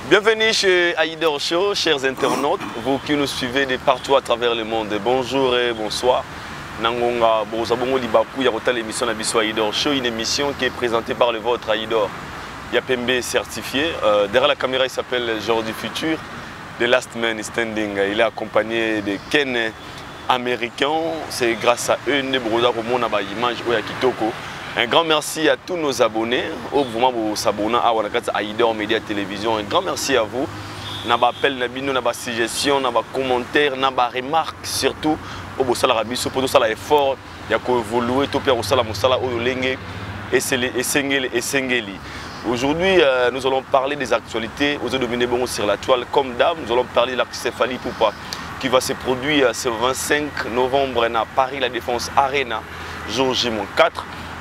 Bienvenue chez Aïdor Show, chers internautes, vous qui nous suivez de partout à travers le monde. Bonjour et bonsoir. Nangonga Borosabongo Libakou, Yarota l'émission Abisso Aïdor Show, une émission qui est présentée par le vôtre Aïdor Yapembe certifié. Derrière la caméra, il s'appelle Jordi Futur, The Last Man Standing. Il est accompagné de Ken américains. C'est grâce à eux que nous avons image à Kitoko. Un grand merci à tous nos abonnés, au mouvement pour s'abonner à Aïdor Média Télévision. Un grand merci à vous. Nous appel, nous suggestions, nous commentaires, nous remarques, surtout au Bossala pour tout ça effort, il y a évoluer tout pour ça Moussala au Lengue et Sengeli. Aujourd'hui, nous allons parler des actualités aux dominés bon sur la toile comme d'hab. Nous allons parler de l'artiste Fally Ipupa qui va se produire ce 25 novembre à Paris La Défense Arena, jour J-4.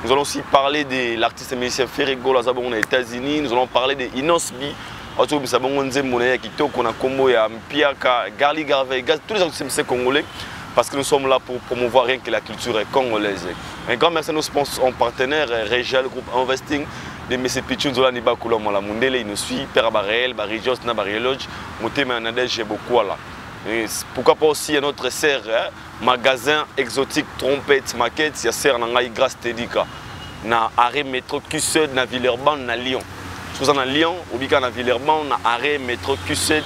Nous allons aussi parler de l'artiste musicien Ferrego aux États-Unis. Nous allons parler de Inosbi, tous les artistes congolais, parce que nous sommes là pour promouvoir rien que la culture congolaise. Un grand merci à nos sponsors partenaires, Régial Group Investing, de M. Pichun Zola Nibakula Molamundele, il nous suit, Père Barrel, Barijos, Nabarielodge, Moutema Nadej, beaucoup là. Pourquoi pas aussi à notre serre, magasin exotique, trompette, maquette, il y a serre Nangaï Grasse Tedika, na arrêt métro Q7, na Villeurbanne, na Lyon. Je suis à Lyon, ou bien à Villeurbanne, na arrêt métro Q7,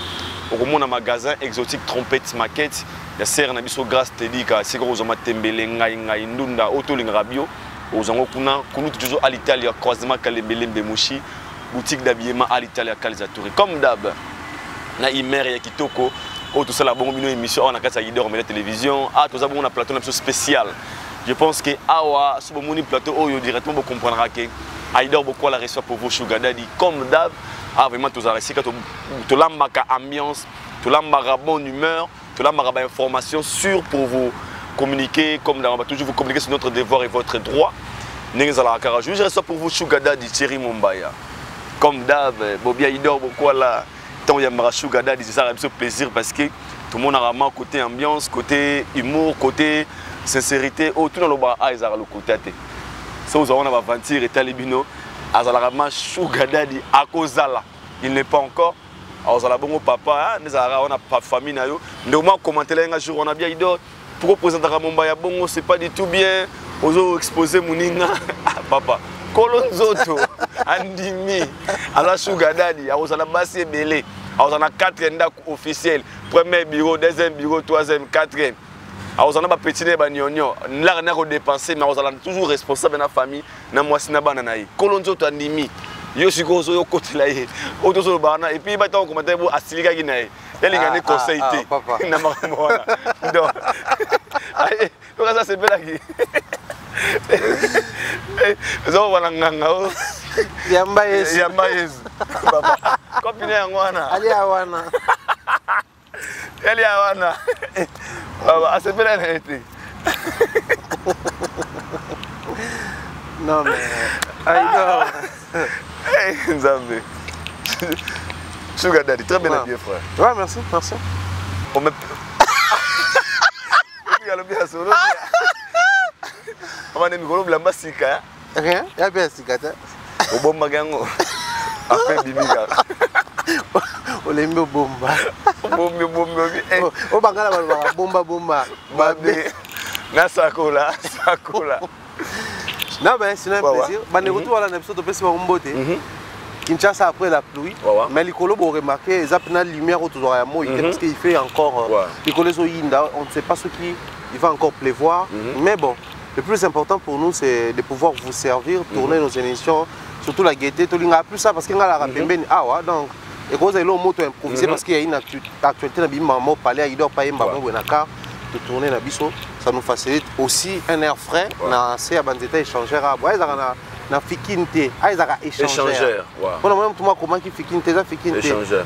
au moins magasin exotique, trompette, maquette, il y a serre na biso Grasse Tedika, c'est gros, on a tembele, ngaï, ndunda, autolingrabio, aux angokuna, kunu toujours à l'Italie, croisement Kalembele Mouchi, boutique d'habillement à l'Italie à Calzaturi. Comme d'hab, na Imer et Kitoko. Oh, tout ça, la bonne émission, on a qu'à Aïdor Média Télévision. Ah, tout ça, on a plateau spécial. Je pense que Awa, sur mon plateau, oh, directement, vous comprendrez que Aïdor beaucoup la reçoit pour vous, Sugar Daddy. Comme d'hab, ah, vraiment, tout ça, c'est que tu l'as marqué ambiance, tu l'as marqué bonne humeur, tu l'as marqué information sûre pour vous communiquer, comme d'hab, on va toujours vous communiquer sur notre devoir et votre droit. Je reçois pour vous, Sugar Daddy, Thierry Mumbaya. Comme d'hab, Bobby Aïdor beaucoup là. Il y a Sugar Daddy, c'est ça un plaisir parce que tout le monde a vraiment côté ambiance, côté humour, côté sincérité. Oh, tout le monde a le côté. Si vous avez un ventir et talibino, Azala Sugar Daddy à cause là. Il n'est pas encore. Azala bon papa, nous avons pas famille na yo. Nous avons commenté là un jour on a bien dit pourquoi présenter à Mombaya bongo c'est pas du tout bien. Ozo exposer moninga papa. Kolonzoto andimi ala Sugar Daddy Azala basi belé. On a 4 officiels, premier bureau, deuxième bureau, troisième, quatrième. On a petit nébanion, là on a dépensé, mais on est toujours responsable de la famille. Na moi si na bananaï. Kolonzo to andimi. Yo si gozo yo côté là. Auto so bana et puis ba ta commentaire bo asilika ginaï. Elle ngane conseil té. Na makamona. Donc ça c'est belle aquí. Zo wana nganga. Yamba yes. Yamba yes. Baba. Copine yanwana. Ali awana. Ali awana. Baba, asepela na été. Non mais Aïdor. Hey, Nzambe. Sugar Daddy, très bien habillé frère. Ouais, merci, merci. On me il y a le bien solo. On va nous golo blamba sika. Rien, il y a bien sika. Au bon magango. Après bibiga. Olembe bomba. Bomba. O bangala bomba. Babe. Na sakola. Non mais c'est un plaisir. Bah ne retour à l'épisode de Pesse Marumbote. Kinshasa après la pluie. Mais les colos ont remarqué ils ont la lumière autour de moi parce qu'il fait encore les colos sont inda, on ne sait pas ce qui il va encore pleuvoir. Mais bon, le plus important pour nous c'est de pouvoir vous servir, tourner nos émissions. Surtout la gaieté, tu n'as plus ça parce qu'il y a la rapembeni. Ah ouais, donc, et quand vous avez le mot improvisé parce qu'il y a une actualité, maman parler à Aïdor Paye Mbamou Benaka, de tourner na biso, ça nous facilite aussi un air frais. Na c'est à banzeta échangeur à bois, na fikinte, aïzaka échangeur. On a même tout moi comment qui fikinte, ça fikinte.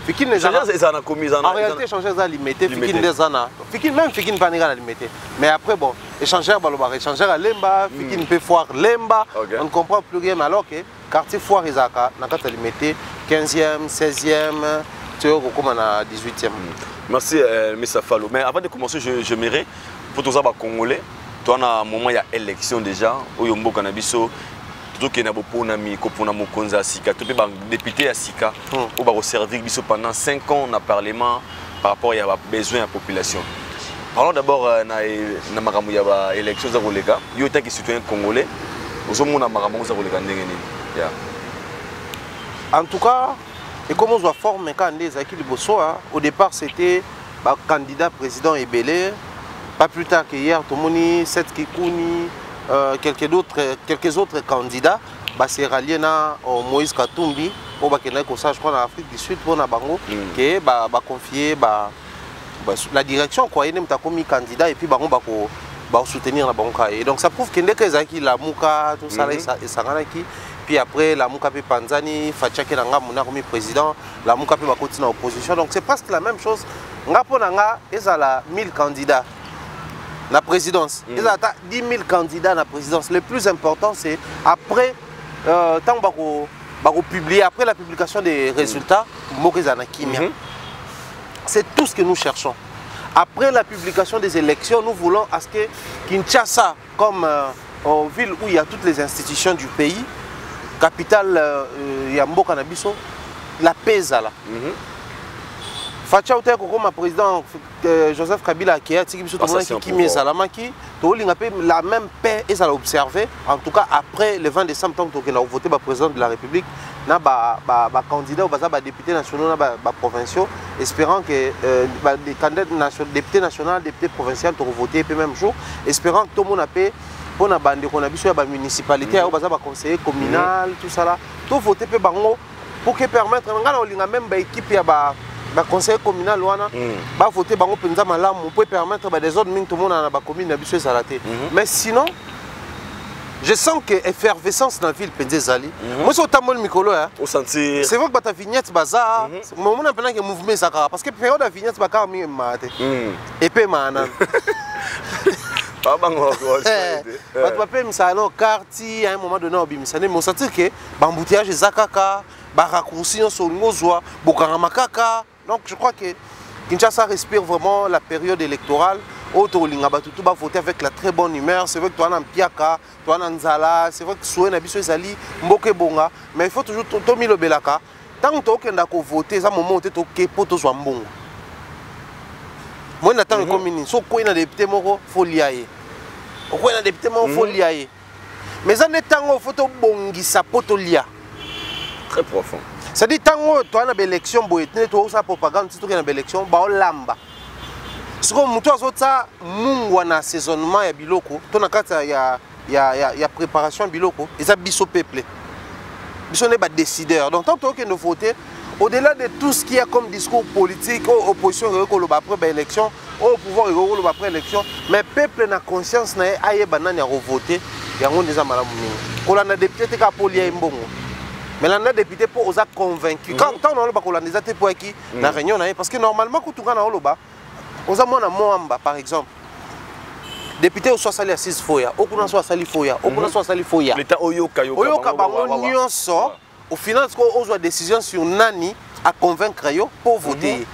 Fikinte les gens, ça na commis en réalité échangeur ça limité, fikinte des ana. Fikinte même fikinte pas négatif limité. Mais après bon, échangeur baloba, échangeur à lemba, fikinte peut foire lemba. On ne comprend plus rien alors que quartier foire Isaka, n'a qu'à limiter 15e, 16e, tu vois comme on a 18e. Merci Mr. Fallo. Mais avant de commencer, je m'irai pour tous les Congolais. Tu as un moment il y a élection déjà, au Yombo Cannabiso. tout qui est na boponami kopona mokonza sika to pe ba député à sika ou ba servir biso pendant 5 ans na parlement par rapport à besoin de la population. Parlons d'abord na makambo ya ba élection za kolega yo tant que citoyen congolais ozomona makambo za kolega ndenge nini. En tout cas, et comme on voit former quand les acquis de Bossoa, au départ c'était candidat président Ebele, pas plus tard qu'hier, Tomoni, Seth Kikouni, quelques autres candidats, c'est rallié à Moïse Katumbi, pour je crois en Afrique du Sud, pour Nabango, qui va confier la direction, quoi, il y a commis candidat et puis va soutenir la banque. Et donc ça prouve qu'il y a des acquis, la Mouka, tout ça, et ça puis après, la Mouka Panzani, Fatchake Nanga, mon président, la Mouka va continuer en opposition. Donc c'est presque la même chose. Ngaponanga, il y a 1000 candidats. La présidence. Il y a 10 000 candidats à la présidence. Le plus important, c'est après, publier, après la publication des résultats, c'est tout ce que nous cherchons. Après la publication des élections, nous voulons à ce que Kinshasa, comme ville où il y a toutes les institutions du pays, capitale Yambo Kanabiso, la paix est là. Facha Outé comme président Joseph Kabila qui a dit la même paix et ça l'a observé. En tout cas après le 20 décembre tant qu'on a voté le président de la République, na ba candidat au député national na provinciaux, espérant que les candidats nationaux, députés nationaux, députés provinciaux ont voté le même jour, espérant que tout le monde a payé pour la bande qu'on a vu sur la municipalité, au conseiller communal, tout ça là, tout voter pour que permettre même l'équipe le conseil communal va voter pour permettre des autres tout le monde dans la commune à la tête. Mais sinon, je sens que l'effervescence dans la ville Penzezali. Moi, c'est au Mikolo. C'est vrai que ta vignette bazar, mais on a que mouvement ça parce que période de vignette bazar mi mate. Et puis manan. Pas bango. Papa me ça non quartier à un moment donné au bimisane, mais on sentit que bambouteillage zakaka, raccourci sur ngozwa, bokaramakaka. Donc je crois que Kinshasa respire vraiment la période électorale. Auto Lingabatutu va voter avec la très bonne humeur. C'est vrai que toi en Piaka, toi en Nzala, c'est vrai que Soué Nabiso Zali, Mboke Bonga, mais il faut toujours Tomi le Belaka. Tant que tu as voté, ça moment où tu es pour toi bon. Moi j'attends comme une so quoi na député moko foliaye. Quoi na député moko foliaye. Mais ça n'est tango photo bongi sa potolia. Très profond. C'est-à-dire que tu as une élection, tu as une propagande, tu as une élection, tu as une lamba. Si tu as un assaisonnement, tu as une préparation, tu as un peuple. Tu as un décideur. Donc, tant que nous votons, au-delà de tout ce qu'il y a comme discours politique, opposition après l'élection, au pouvoir après l'élection, mais le peuple a conscience qu'il y a voté, il y a déjà mal. Quand on a des députés qui ont été mais les députés pour os convaincus. Quand on a des députés pour qui la réunion parce que normalement quand on a oloba, on a Moamba par exemple. Député au soit sali assise foya, au kuna soit sali foya, au kuna soit sali foya. L'état oyoka bango nyonso au final on a décision sur nani à convaincre yo pour voter.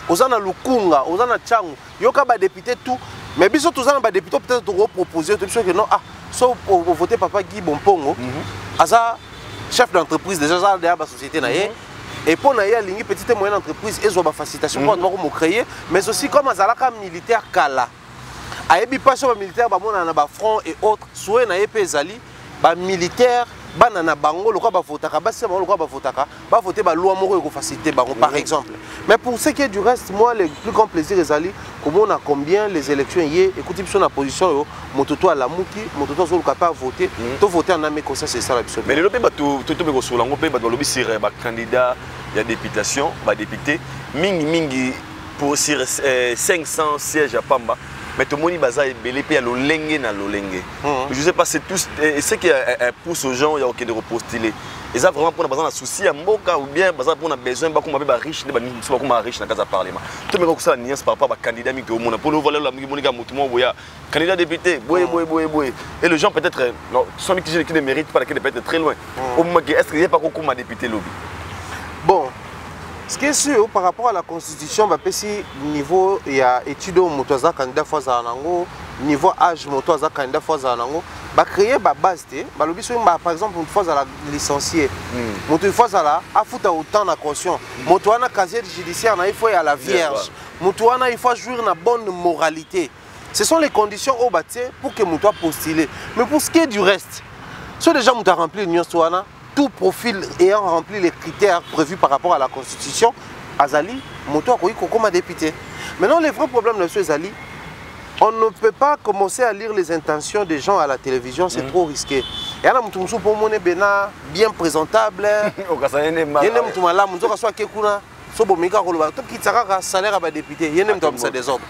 Aux ana lukunga, aux ana changu, yoka ba député tout, mais biso tous ana ba député peut-être proposer que non ah, sauf pour voter papa Guy Bompongo. Aza chef d'entreprise déjà dans la société et pour les petites et moyennes entreprises ils ont une facilitation pour créer mais aussi comme azalaka militaire kala ayebi pas sur militaire ba mona na ba front et autres soué na epé ezali ba militaire bana na bango lokwa ba votaka ba sema lokwa ba votaka ba voter ba loi moko ko faciliter bango par exemple. Mais pour ce qui est du reste, moi le plus grand plaisir ezali comment on a combien les élections hier écoutez sur la position yo mototo à la muki mototo zo capable voter to voter en amé ça c'est ça la biso. Mais le lobby ba to be sur lango pe ba lobby sur ba candidat il y a députation ba député mingi pour sur 500 sièges à Pamba. Mais tout le monde est belé à l'olenge na l'olenge. Je sais pas c'est tout ce qui pousse aux gens il y a aucun de repostuler. Et ça vraiment pour besoin de souci à Mboka ou bien pour besoin ba kuma ba riche ne ba ni so ba kuma riche na casa parlement. Tout me ko ça niance par rapport à candidat mi ko mona pour le voler la monika mutumo boya candidat député boy. Et les gens peut-être non sont qui ne méritent pas qui peut être très loin. Au moment est-ce qu'il y a pas comme député lobby. Bon, ce qui est sûr par rapport à la constitution, niveau il y a étude au motoza candidat fois à Nango, niveau âge motoza candidat fois à Nango, ba créer ba base té ba lobi so par exemple une fois à la licencié moto une fois à la afuta autant na caution moto wana casier judiciaire na il faut à la vierge moto wana il faut jouir na bonne moralité. Ce sont les conditions au bâti pour que moto postule. Mais pour ce qui est du reste, si déjà moto a rempli l'union wana, tout profil ayant rempli les critères prévus par rapport à la constitution, azali moto a comme député. Maintenant les vrais problèmes de M. Zali, on ne peut pas commencer à lire les intentions des gens à la télévision, c'est trop risqué. Il y a un peu pour mon bien présentable. Il y a un peu de salaire à député. Il y a un peu de désordre.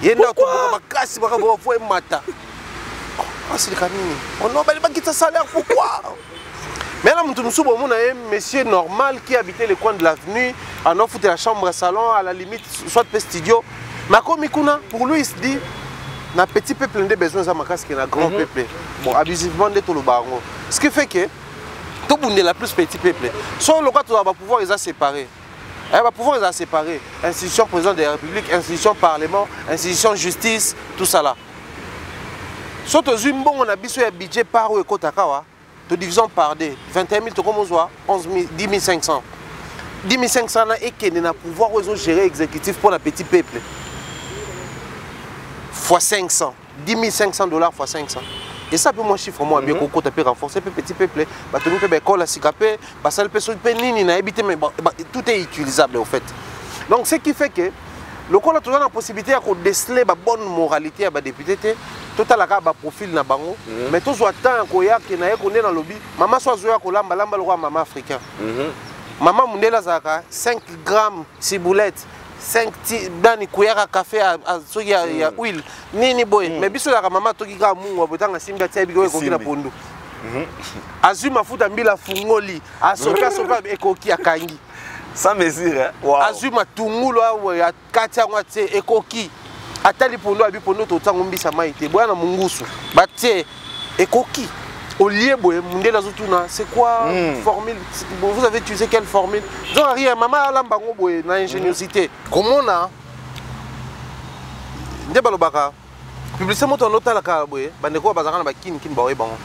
Il y a un peu de mata. On n'a pas de salaire, pourquoi? Mais là, un monsieur normal qui habitait le coin de l'avenue, en offre de la chambre à salon, à la limite, soit de studio. Mais pour lui, il se dit, na petit peuple n'a besoin de makas que na grand peuple. Bon, abusivement de tout le baron. Ce qui fait que tout le monde est la plus petit peuple. Soit le cas, tu vas pouvoir les séparer. Elle va pouvoir les séparer. Institution président de la République, institution parlement, institution justice, tout ça là. Soit tu as bon, on a besoin de budget par où et Kotakawa. Tu division par deux. 21 000, tu commences à 10 500. 10 500 et qui n'a pouvoir gérer exécutif pour le petit peuple. Fois 500, 10 500 $ fois 500. Et ça peut moi chiffre moi bien qu'on peut renforcer le petit peuple. Tout est utilisable en fait. Donc ce qui fait que le coup a toujours la possibilité de déceler la bonne moralité à député. Tout à l'heure profil na bango. Mais tout soit temps qu'on y a qui n'a qu'on est dans le lobby. Maman soit joué à lamba lamba le roi maman africain. Maman mundela zaka 5 grammes ciboulette. 5 dani kuyaka café à huile nini boy mais biso la maman toki ka mungu botanga simba tia biko ekoki na pondu azuma futa mbila fungoli asoka soka ekoki akangi sans mesure wow. Azuma tungulo ya katia ngwate ekoki atali pondo abi pondo to tango mbisa maite bwana mungusu batie ekoki au lieu boy mundela zotuna c'est quoi formule vous avez utilisé quelle formule donc rien maman la bango boy na ingéniosité comment on a ndé balobaka publicité moto nota la ka boy bandeko bazaka na bakini kin bawe bango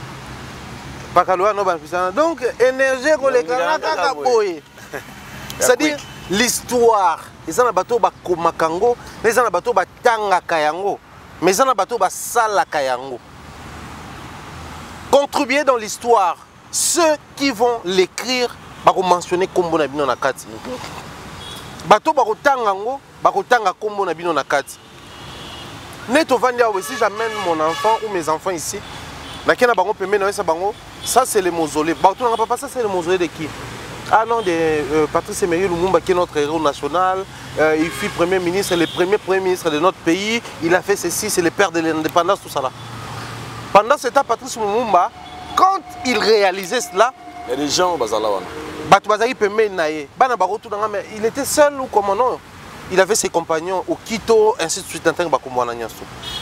bakaloa no ba pisana donc énergie ko le kaka boy c'est-à-dire l'histoire ils en a bateau ba komakango ils en a bateau ba tanga kayango mais ils en a bateau ba sala kayango. Contribuer dans l'histoire, ceux qui vont l'écrire, vont mentionner Kombo Nabino Nakati. Bato bakotangango, bakotanga Kombo Nabino Nakati. Neto Vandia, si j'amène mon enfant ou mes enfants ici, ça c'est le mausolée. Bato papa, ça c'est le mausolée de qui? Ah non, de Patrice Emery Lumumba qui est notre héros national. Il fut premier ministre, le premier ministre de notre pays. Il a fait ceci, c'est le père de l'indépendance, tout ça là. Pendant ce temps, Patrice Lumumba, quand il réalisait cela, il y a des gens il était seul ou comment non? Il avait ses compagnons au Quito, ainsi de suite.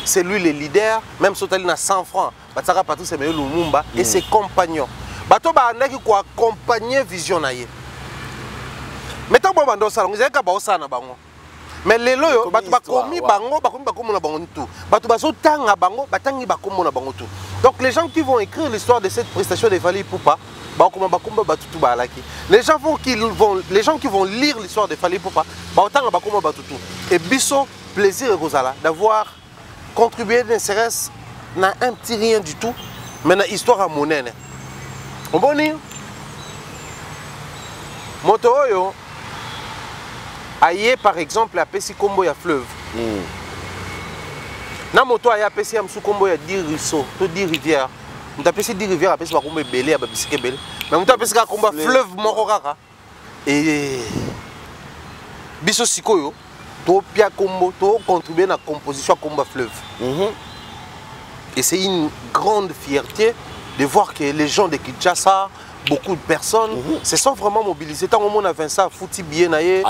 C'est lui le leader, même si il a 100 francs. Patrice Lumumba et ses compagnons. Bato ba ndaki ko accompagner vision na ye. Mettons bon bando ça, on ezaka ba osana bango. Mais lelo yo bato ba komi bango, ba komi na bango tout. Bato ba so tanga bango, batangi ba komi na bango tout. Donc les gens qui vont écrire l'histoire de cette prestation de Fally Ipupa, ba koma ba komba ba tutu ba alaki. Les gens qui vont lire l'histoire de Fally Ipupa, ba tanga ba koma ba tutu. Et biso plaisir et Rosala d'avoir contribué ne serait-ce na un petit rien du tout, mais na histoire à monene. On boni moto oyo aye par exemple à Pessi Kombo ya fleuve. Na moto aye à Pessi am sou Kombo ya 10 ruisseaux, to 10 rivières. On a Pessi 10 rivières à Pessi ba Kombo belé ba bisike belé. Mais on a Pessi ka Kombo fleuve moko kaka. Et biso sikoyo to pia Kombo to contribuer na composition Kombo fleuve. Et c'est une grande fierté de voir que les gens de Kinshasa, beaucoup de personnes se sont vraiment mobilisés. Tant qu'on a Vincent Fouti bien naé,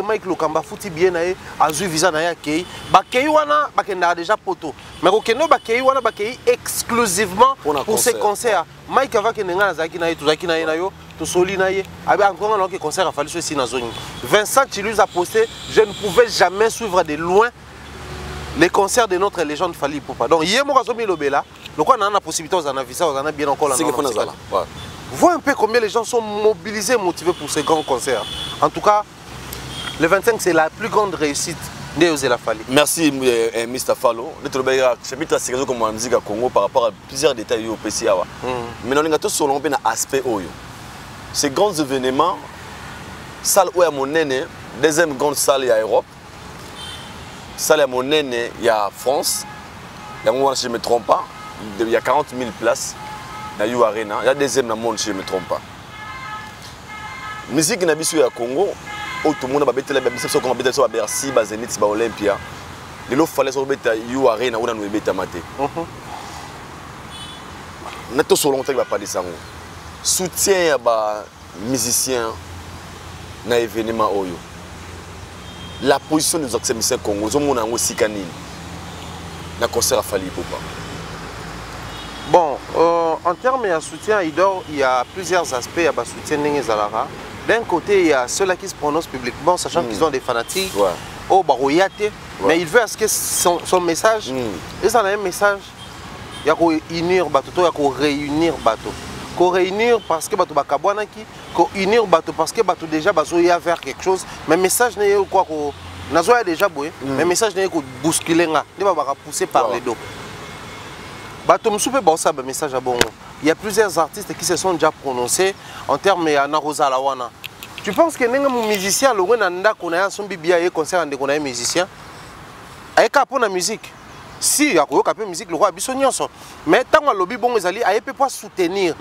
Mike Lokamba Fouti bien naé, Azu Visa naé akei. Bakei wana bakenda déjà poto. Mais okeno bakei wana bakei exclusivement pour ces concerts. Mike ava kenenga na zaki naé, tuzaki naé nayo, to soli naé. Abi encore non que concert a fallu ceci na zone. Vincent Chilus a posté, je ne pouvais jamais suivre de loin les concerts de notre légende Fally Ipupa. Donc, hier, moi, je là, donc on a la possibilité, on a visa, on a bien encore la Vois un peu combien les gens sont mobilisés, motivés pour ces grands concerts. En tout cas, le 25, c'est la plus grande réussite de la Fally. Merci, Mr. Fallo. Je vais vous comme la musique à Congo par rapport à plusieurs détails au PCA. Mais nous avons sur un aspect. Ces grands événements, salle où il y a mon aîné, deuxième grande salle, il y a Europe. Salle à mon aîné, il y a France. Si je ne me trompe pas, il y a 40 000 places. Dans la Arena, il y a deuxième dans le monde si je ne me trompe pas. La musique qui est au Congo, tout le monde a été là, à Bercy, à Zenith, à Olympia. Il fallait que la Arena où nous avons été maté. Nous avons sur longtemps pas de ça. Soutien aux musiciens dans l'événement. La position des musiciens Congo, nous avons aussi dans le concert à Fally Ipupa. Bon, en termes de soutien à Idor, il y a plusieurs aspects à soutien de Zalara. D'un côté, il y a ceux-là qui se prononcent publiquement, sachant qu'ils ont des fanatiques, au Baroyate, mais il veut à ce que son message, et ça a un message, il y a qu'on unir Bato, il y a qu'on réunir Bato. Qu'on réunir parce que Bato Bakabouanaki, qu'on unir Bato parce que Bato déjà bazoya vers quelque chose, mais le message n'est quoi qu'on a déjà boué, mais le message n'est qu'on bousculer, il va pousser par les dos. Il y a plusieurs artistes qui se sont déjà prononcés en termes de Narosa Lawana. Tu penses que les musiciens, le concert de musiciens, avec la musique, si il y a une musique, le roi a mais tant que lobby bon ils allaient pas soutenir.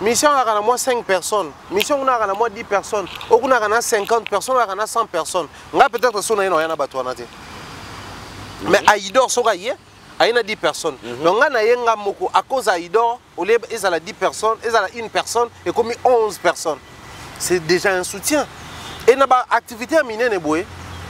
Mission a moins 5 personnes, mission on a moins 10 personnes, on a 50 personnes, on a 100 personnes. On a peut-être son aïe n'a pas mais Aïdor sera hier. Il y a 10 personnes. Donc, à cause d'Aïdor, il y a 10 personnes, il y a une personne et comme 11 personnes. C'est déjà un soutien. Et il y a des activités à miner,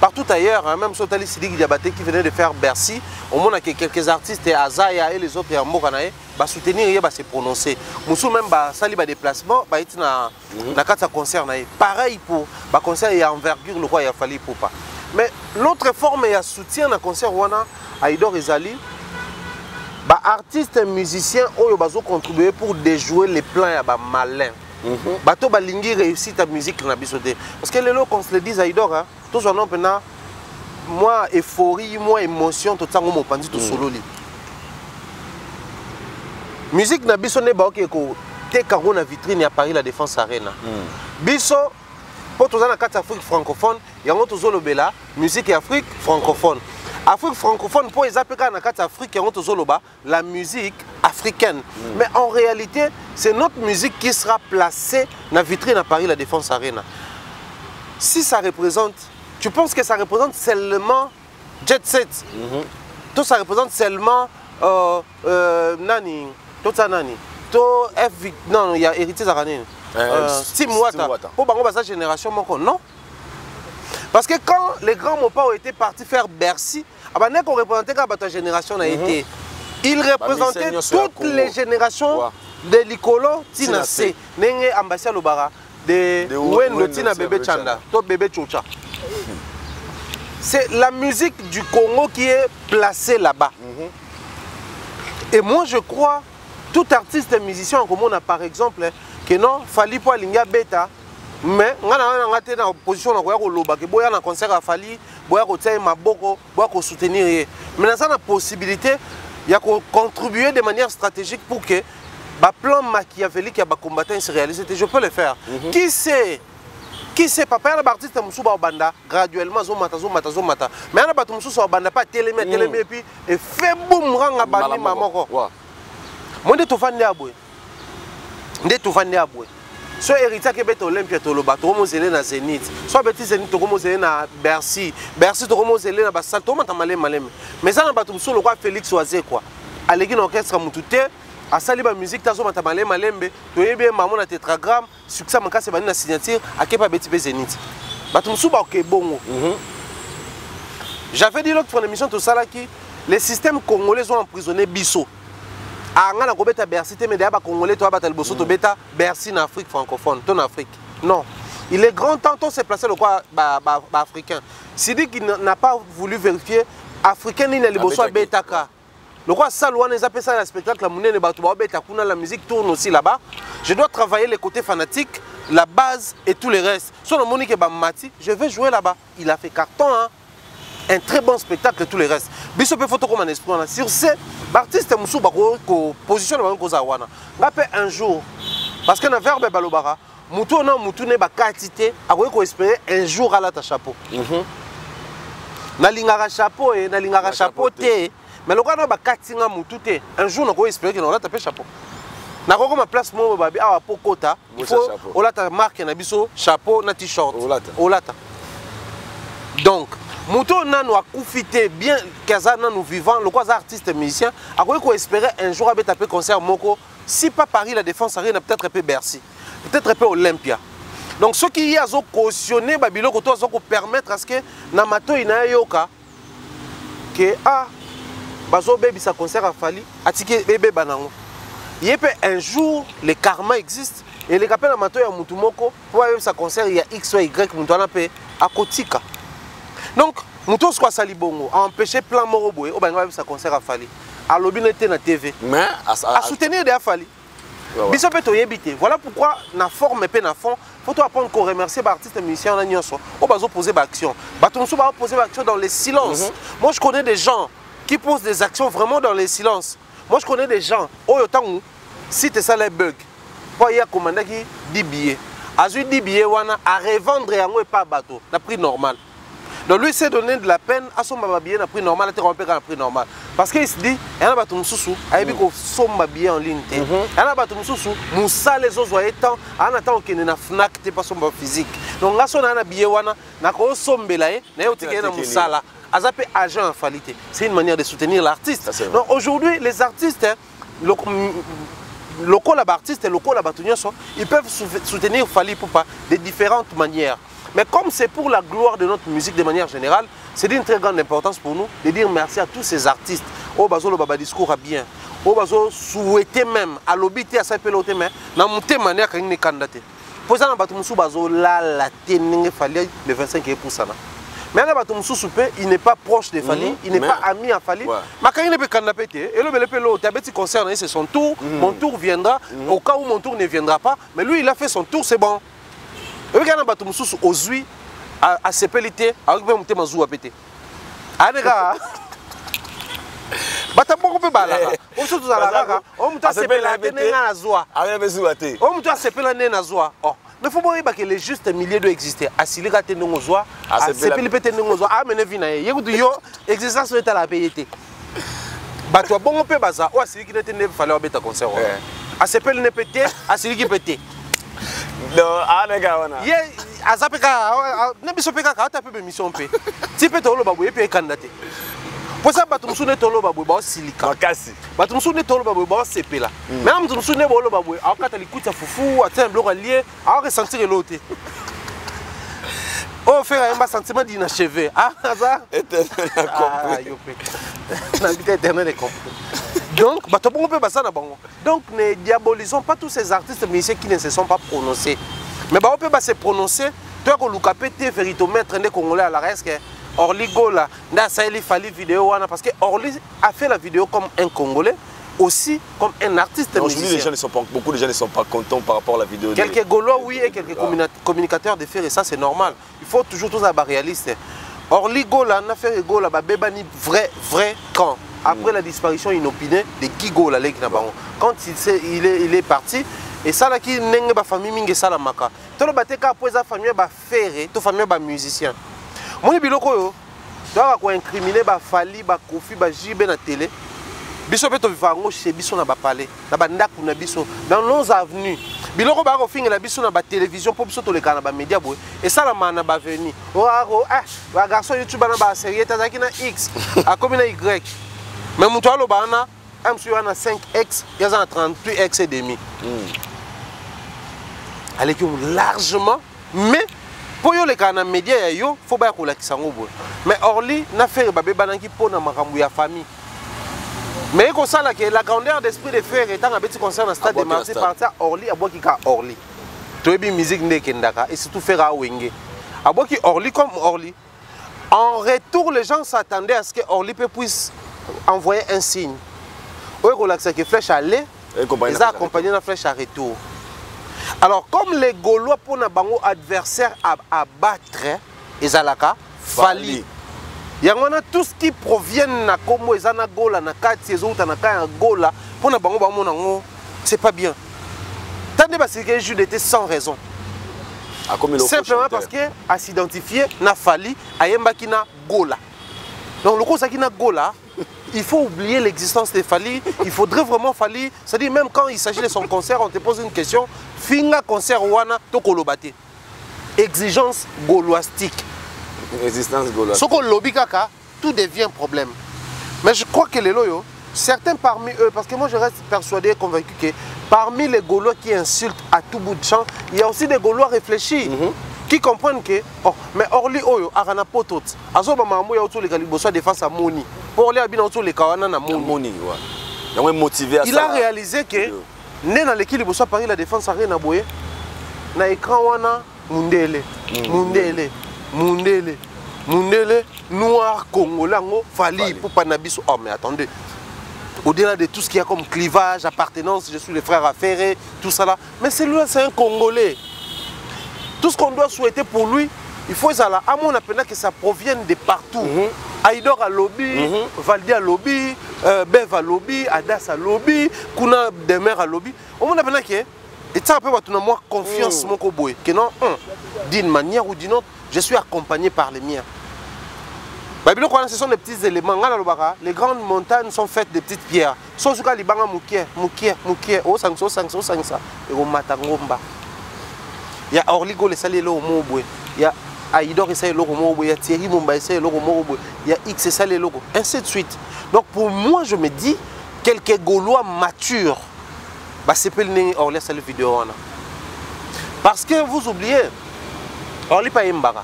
partout ailleurs, même Sotali Sidik Diabaté qui venait de faire Bercy, au moins quelques artistes, Azaya et les autres, ils soutenir et se prononcer. Moussou même sali ba déplacement, il y a un concert. Pareil pour le concert, il y a envergure, le roi il a fallu pour pas. Mais l'autre forme, il y a soutien dans le concert, Aïdor Ezali. Artistes et musiciens ont contribué pour déjouer les plans malins. Bato balingi réussit ta musique na bisoté. Parce que les lots qu'on se le dise Aïdor, tous on a moi euphorie, moi émotion, tout ça on m'a tout solo li. Musique na bisoté ba ok ko te caro na vitrine à Paris la Défense Arena. Biso pour tous en quatre Afrique francophone, il y a autre zolo bela musique et Afrique francophone. Afrique francophone, pour les Africains en Afrique, la musique africaine. Mais en réalité, c'est notre musique qui sera placée dans la vitrine à Paris, la Défense Arena. Si ça représente, tu penses que ça représente seulement Jet Set, tout ça représente seulement Nani, tout ça Nani, tout F, non, il y a Héritier Zaranine, Tim Wata, pour sa génération, non. Parce que quand les grands mopas ont été partis faire Bercy, qu'on représentait quand ta génération a été, ils représentaient toutes les générations de l'Icolo, Tinasé, Nenge Ambassia Lobara, de Wendo Tina Bébé Chanda, tout Bébé Chocha. C'est la musique du Congo qui est placée là-bas. Et moi je crois, tout artiste et musicien en commun a par exemple, que non, Fally Ipupa Linga Beta. Mais on a été dans la position de un concert à Fally, de soutenir. Mais dans la possibilité, il y a contribuer de manière stratégique pour que le plan machiavélique et le combattant se réalise. Je peux le faire. Qui sait? Papa, il y a artiste qui sont banda graduellement, zomata. Mais il y a des artistes qui sont banda pas télé, et puis et fait boum, rang bandi mamoko. Moi, je suis aboué. Soit héritier qui est Olympia, tu es na Zenith. Soit petit Zenith, tu es na Bercy. Bercy, tu es na Bassal. Tu es malem. Mais ça, tu es le roi Félix Oazé. À l'église orchestre, tu es à sali la musique, tu es malem. Tu es bien maman na tétragramme. Succès, tu es na signature. À qui pas petit Zenith. Tu es bon. J'avais dit l'autre fois dans l'émission, les systèmes congolais ont emprisonné Bisso. On a Bercy, mais les Congolais, tu as beta Bercy en Afrique francophone, ton Afrique. Non. Il est grand temps de se placer le quoi africain. Sidi qui n'a pas voulu vérifier africain nini liboso betaka. Le quoi ça loin les appelle ça le spectacle la monnaie la musique tourne aussi là-bas. Je dois travailler les côtés fanatiques, la base et tout le reste. Sur le Monique Bamati, je vais jouer là-bas. Il a fait carton, hein. Un très bon spectacle et tout le reste. Biso pe photo comme un esprit sur ce artiste Moussou Bako position le ko zawana. Ngapé un jour parce que na verbe balobara, mutu na mutu ne ba quantité a ko espérer un jour à la ta chapeau. Na lingara chapeau et na lingara chapeau té. Mais le gars n'a pas katinga mututé. Un jour, on va espérer qu'on a tapé chapeau. Na ko ma place mo babi awa pokota. Il faut olata marque na biso chapeau na t-shirt. Olata. Donc, muto na no akufité bien kaza na nous vivants, le quoi artiste musicien, a ko espérer un jour à taper concert moko. Si pas Paris la Défense Arena, peut-être un peu Bercy, peut-être un peu Olympia. Donc ceux qui y a cautionné babilo ko to ko permettre à ce que na mato ina yoka que bazo baby ça concert a fallu atike bébé banango yepe un jour le karma existe et les capels amato ya mutu moko pour avoir ça concert il y a x ou y mutu ana pe akotika donc mutu soit sali bongo a empêcher plan moro boy o ba ngaba ça concert a fallu a lobi n'était na TV mais à soutenir des a fallu biso pe to yebité voilà pourquoi na forme pe na fond faut apprendre qu'on remercier les artistes et musiciens na nyonso o bazo poser ba action bato musu ba poser ba action dans le silence. Moi je connais des gens qui posent des actions vraiment dans les silences. Moi je connais des gens, si tu as ça les bugs, il y a commandé qui 10 billets. À 10 billets, à revendre et pas bateau, le prix normal. Donc lui s'est donné de la peine à son billet, le prix normal, à prix normal. Parce qu'il se dit, il y a un bateau moussou, il y a un billet en ligne. Il y a un bateau moussou, moussa les autres voyaient tant, en attendant qu'il y ait un fnac, tu pas son physique. Donc là, si on a un billet, on a un sommet là, il y a un moussa là. Agent en qualité. C'est une manière de soutenir l'artiste. Donc aujourd'hui, les artistes, locaux artistes et locaux ils peuvent soutenir Fally Ipupa de différentes manières. Mais comme c'est pour la gloire de notre musique de manière générale, c'est d'une très grande importance pour nous de dire merci à tous ces artistes. Au bazo le baba discours a bien. Au bazo souhaiter même à l'obité à sa pelote mais dans mon thème manière qu'il n'est candidat. Pour ça, on bazo la ténène Fally le 25%. Mais il n'est pas proche de Fally, il n'est pas ami à Fally. Mais quand il est candidat, et le concerne, c'est son tour, mon tour viendra, au cas où mon tour ne viendra pas, mais lui il a fait son tour, c'est bon. Et quand il y a Ozui, à ses pellités, avec mon thème à péter. Ah les gars, bata beaucoup peu bala. On se trouve à la raga, on me doit s'appeler la nena zoa. On me doit s'appeler la nena zoa. Il faut pas que les justes milliers doivent exister. À si les gars te n'ont pas, à se péter te n'ont pas, à mener vina. Il y a eu existence de la payette. Bah toi bon on peut baza. Ou à celui qui n'était pas fallu embêter concert. À se péter ne péter, à celui qui péter. Non, ah les gars on a. Yeah, à zapeka, ne biso peka ka taper mission pe. Si peut tolo babou et puis candidaté. Pour ça batum sou ne tolo babou ba silika. Makasi. Batum sou ne tolo babou ba sepela. Même batum sou ne bolo babou, a ka tali kuta fufu, atteint bloc allié, a ressentir l'autre. Oh faire un sentiment d'inachevé. Ah ça. Éternel compris. Donc, on peut passer donc, ne diabolisons pas tous ces artistes musiciens qui ne se sont pas prononcés. Mais on peut se prononcer. Toi, quand Lucas Pété, véritablement maître des Congolais à la reste, Orly Gola, il fallait vidéo parce que Orly a fait la vidéo comme un Congolais, aussi comme un artiste musicien. Beaucoup de gens ne sont pas contents par rapport à la vidéo. Quelques Gaulois, oui, et quelques communicateurs de faire, et ça c'est normal. Il faut toujours tous être réaliste. Orly Gola, on a fait Gola, Bébani, vrai camp. Après la disparition inopinée de Kigo, la Ligue Nabango. Quand il est parti, et ça là qui n'est pas famille mingi salamaka. Tout le bateau après sa famille ba ferré, toute famille ba musicien. Mon biloko yo, doit quoi incriminer ba Fally, ba Kofi, ba JB na télé. Biso peto vivango chez biso na ba palais, na ba ndaku na biso dans nos avenues. Biloko ba ko finga na biso na ba télévision pour biso to le kana ba média boy. Et ça la mana ba veni. Ba garçon YouTube na ba série tazaki na X, a comme na Y. Mais mon toit, je suis à 5X, il y a 38X et demi. Elle largement, mais pour les canaux médias, il faut pas que ça mais Orly n'a fait un bébé qui pour la famille. Mais comme ça, la grandeur d'esprit de faire étant un petit concert dans le stade de Marseille, par ça, Orly a boki ka Orly. Tu as musique de Kendaka et surtout faire à Wenge. A boki Orly comme Orly. En retour, les gens s'attendaient à ce que Orlipe puisse envoyer un signe. Oui, que flèche allait, ils ont accompagné la flèche à retour. Alors, comme les Gaulois pour un adversaire à battre, ils ont Fali. Il y a tout ce qui provient de Komo, ils ont Gola, Nakati, ils ont Gola, pour un c'est pas bien. Tant que c'est juste était sans raison. Simplement parce que à s'identifier n'a Fali, à Yembaki na Gola. Donc le coup ça qui na Gola, il faut oublier l'existence de Fali. Il faudrait vraiment Fali. C'est-à-dire même quand il s'agit de son concert, on te pose une question. Finga concert wana to kolobate. Exigence gauloistique. Existence gauloise. Ce qu'on lobby kaka, tout devient problème. Mais je crois que les loyaux, certains parmi eux, parce que moi je reste persuadé, convaincu que parmi les Gaulois qui insultent à tout bout de champ, il y a aussi des Gaulois réfléchis qui comprennent que, oh, mais Orly Oyo, Arana Potot, Azo Mamamou, Yauto les Galibosois défense à Moni. Pour Orly Abina Auto les Kawana na Moni. Il a réalisé que, né dans l'équipe Libosois Paris, la défense à Rien Aboué, na écran wana Mundele, Mundele, Mundele, Mundele, noir congolais, Fali pour Panabiso. Oh, mais attendez. Au-delà de tout ce qu'il y a comme clivage, appartenance, je suis les frères affairés, tout ça là. Mais celui-là, c'est un Congolais. Tout ce qu'on doit souhaiter pour lui, il faut ça là. À mon appel que ça provienne de partout. Aïdor à lobby, Valdi à lobby, Bev à lobby, Adas à lobby, Kuna Demer à lobby. Au mon appel que, et ça peut avoir moi confiance mon koboy. Que non, d'une manière ou d'une autre, je suis accompagné par les miens. Ce sont des petits éléments. Les grandes montagnes sont faites de petites pierres. Il y a Orligo les salés l'eau moboé. Il y a Aïdor et salé l'eau moboé. Il y a Thierry Mumba et salé l'eau moboé. Il y a X et salé l'eau. Ainsi de suite. Donc pour moi, je me dis, quelques Gaulois matures, c'est pas le Orly salé vidéo. Parce que vous oubliez, Orly pas Mbara.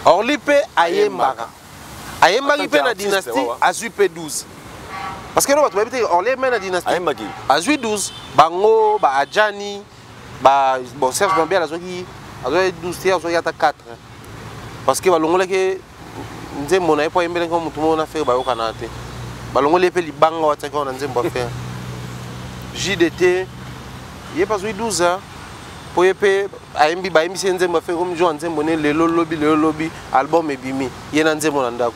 Orlipe Ayembaga. Ayembaga est la dynastie Azupe 12. Parce que nous, Orlipe est la dynastie Azupe 12. Bango, Adjani, Serge Bambia, Azupe 12, Azupe 4. Parce que Balongola que nous avons pas aimé comme tout le monde a fait au Canada. Balongola est les bango à qu'on a fait. JDT, il n'y a pas 12 ans. Pour épée, AMB, AMB, c'est un fait comme Joan Zemboné, le lobby, album et bimi. Il y a un Zembolanda.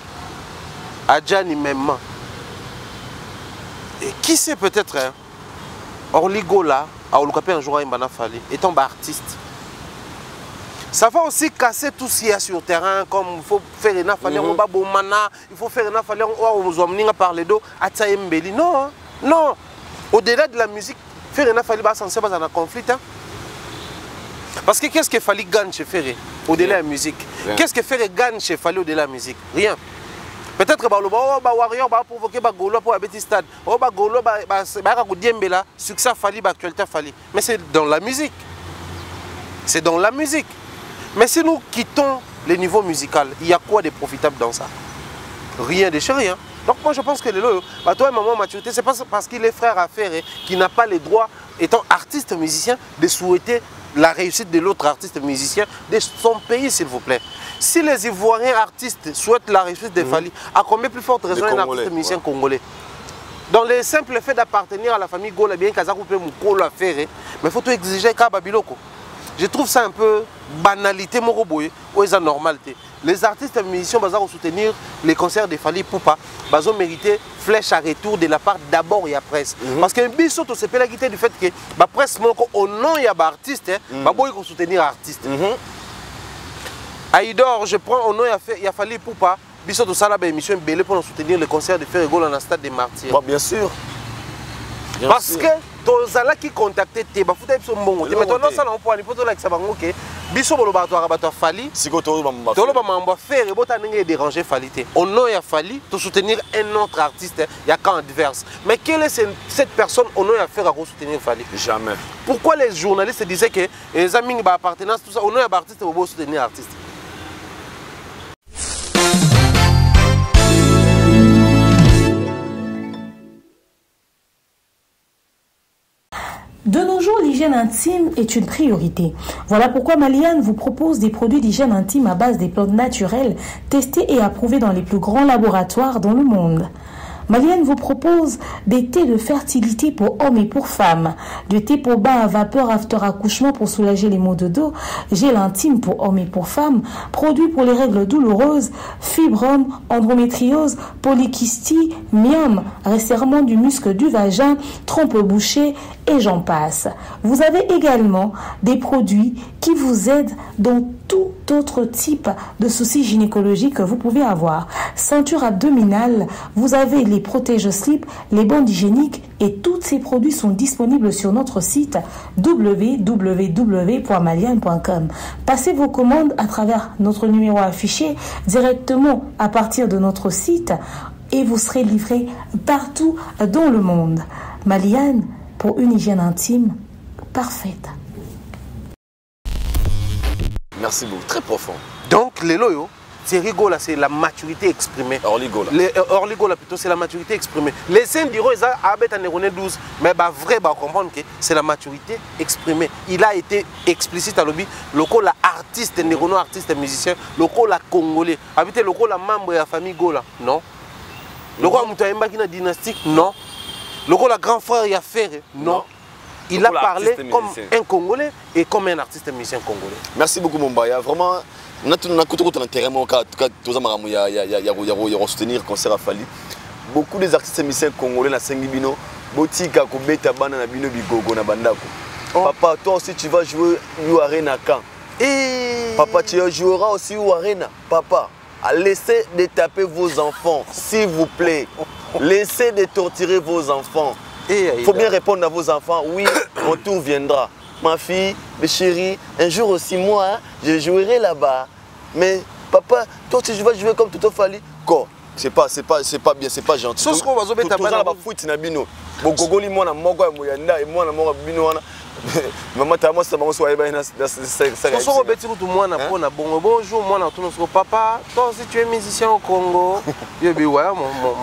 Adjani même. Et qui sait peut-être, Orligo là, à Olukapé un jour à Mbana Fali, étant artiste. Ça va aussi casser tout ce qu'il y a sur le terrain, comme il faut faire une affaire, il faut faire une affaire, on parler d'eau, à Tsayembeli. Non, non. Au-delà de la musique, faire une affaire, c'est pas un conflit. Parce que qu'est-ce que Fali gagne chez Ferré au-delà de la musique? Qu'est-ce que Ferré gagne chez Fali au-delà de la musique? Rien. Peut-être que le Warrior va provoquer le Gaulois pour un petit stade. Le Gaulois va succès Fali, actualité Fali. Mais c'est dans la musique. C'est dans la musique. Mais si nous quittons le niveau musical, il y a quoi de profitable dans ça? Rien de chez rien. Donc moi je pense que toi et maman maturité, c'est pas parce qu'il est frère à Ferré qui n'a pas les droits, étant artiste musicien, de souhaiter la réussite de l'autre artiste musicien de son pays, s'il vous plaît. Si les Ivoiriens artistes souhaitent la réussite de Fali, à combien plus forte raison un artiste musicien congolais? Dans le simple fait d'appartenir à la famille Gola, bien Kazakou peut Moukolo à faire, mais il faut tout exiger Kababiloko. Je trouve ça un peu banalité, moroboye, ou est-ce normalité. Les artistes musiciens vont soutenir les concerts de Fali Poupa, ils ont mérité flèche à retour de la part d'abord et à presse. Parce que Bisso, c'est pas la guitare du fait que la presse, au nom, il y a des artistes, ils vont soutenir les artistes. Aïdor, je prends au nom, il a fallu Poupa, Bisso, tout ça, la émission Bélé pour soutenir le concert de Ferrego dans le stade des Martyrs. Bon, bien sûr. Parce que tozala qui contacté te ba futa biso mbongo te mais tono sala on point poto like sabango ke biso bolo bato arabato Fali siko tolo ba mamba faire bota ndenge déranger Fali te on no ya Fali to soutenir un autre artiste ya camp adverse mais quelle est cette personne on no ya faire à soutenir Fali? Jamais. Pourquoi les journalistes disaient que les amis ba appartenance tout ça on no ya artiste bo soutenir artiste? De nos jours, l'hygiène intime est une priorité. Voilà pourquoi Maliane vous propose des produits d'hygiène intime à base des plantes naturelles testés et approuvés dans les plus grands laboratoires dans le monde. Maliane vous propose des thés de fertilité pour hommes et pour femmes, du thé pour bain à vapeur after accouchement pour soulager les maux de dos, gel intime pour hommes et pour femmes, produits pour les règles douloureuses, fibrome, endométriose, polykystie, myome, resserrement du muscle du vagin, trompe bouchée et j'en passe. Vous avez également des produits qui vous aident dans tout autre type de soucis gynécologiques que vous pouvez avoir. Ceinture abdominale, vous avez les protège-slip, les bandes hygiéniques et tous ces produits sont disponibles sur notre site www.maliane.com. Passez vos commandes à travers notre numéro affiché directement à partir de notre site et vous serez livré partout dans le monde. Maliane, pour une hygiène intime parfaite. Merci beaucoup, très profond. Donc, les loyaux, c'est rigolo, c'est la maturité exprimée. Orligola. Orligola plutôt, c'est la maturité exprimée. Les scènes diront, ils ont 12, mais vrai, comprendre que c'est la maturité exprimée. Il a été explicite à l'objet. Le la artiste, nérono artiste, musicien, le la congolais. Habiter le la membre de la famille Gola, non. Le Moutaïmba qui est dynastique, non. Le la grand frère Yafer, non. Il a parlé comme un Congolais et comme un artiste musicien congolais. Merci beaucoup Mombaya. Vraiment, on a intérêt à soutenir le concert à Fali. Beaucoup des artistes musiciens congolais na Sengibino, Botika Kobeta Bana na Bino Bigogo na Bandako. Papa, toi aussi tu vas jouer au Arena quand? Papa, tu joueras aussi au Arena. Papa, laissez de taper vos enfants, s'il vous plaît. Laissez de torturer vos enfants. Il faut bien répondre à vos enfants, oui, mon tour viendra. Ma fille, mes chéris, un jour aussi moi, je jouerai là-bas. Mais papa, toi tu vas jouer comme Toto Fali. Quoi? C'est pas bien, c'est pas gentil. Sauf qu'on va jouer ta balle. Foot na bino. Bogogoli moi na mogo ya moyanda et moi na mogo bino wana. Maman ta moi ça m'a soit eba na ça. Sauf qu'on beti tout moi na pona bon bonjour moi na tout notre papa. Toi si tu es musicien au Congo, je dis ouais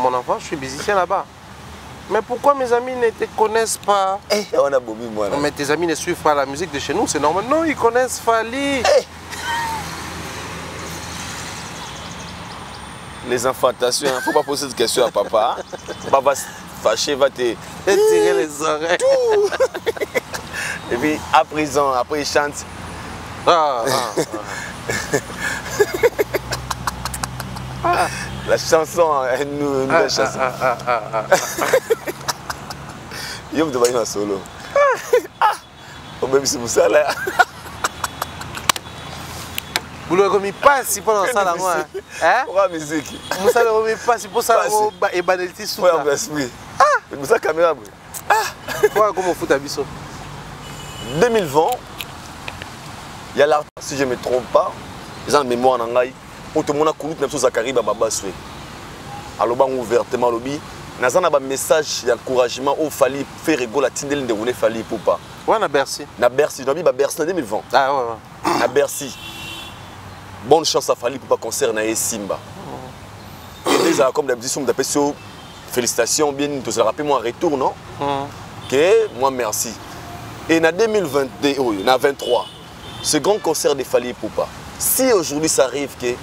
mon enfant, je suis musicien là-bas. Mais pourquoi mes amis ne te connaissent pas? On a bobi moi. Mais tes amis ne suivent pas la musique de chez nous, c'est normal. Non, ils connaissent Fali. Les infantations, il ne faut pas poser de questions à papa. Papa va se fâcher, va te tirer les oreilles. Et puis à présent, après il chante. La chanson, une nouvelle chanson. Je me devais en solo. Même si vous savez là. Vous le remis pas si pendant ça là moi. Hein? Pour la musique. Vous savez le remis pas si pour ça et banalité sous. Ouais, oui. Vous savez caméra. Quoi comment fout à biso? 2020. Il y a l'artiste, si je ne me trompe pas, ils ont une mémoire en anglais. Tout le monde a connu que Zakari Babaswe. Alors, ouvertement, nous avons un message d'encouragement au Fali faire rigoler la tindelle de Rouné Fali pour pas. Ouais, na Bercy. Na Bercy, na Bercy en 2020. Ah ouais. Na Bercy. Bonne chance à Fali pour pas concert na Simba. Et déjà comme d'habitude, on appelle ça félicitations, bien, tu as rappelé moi un retour, non? Ok, moi merci. Et en 2022, en 23, ce grand concert de Fali Poupa. Si aujourd'hui ça arrive que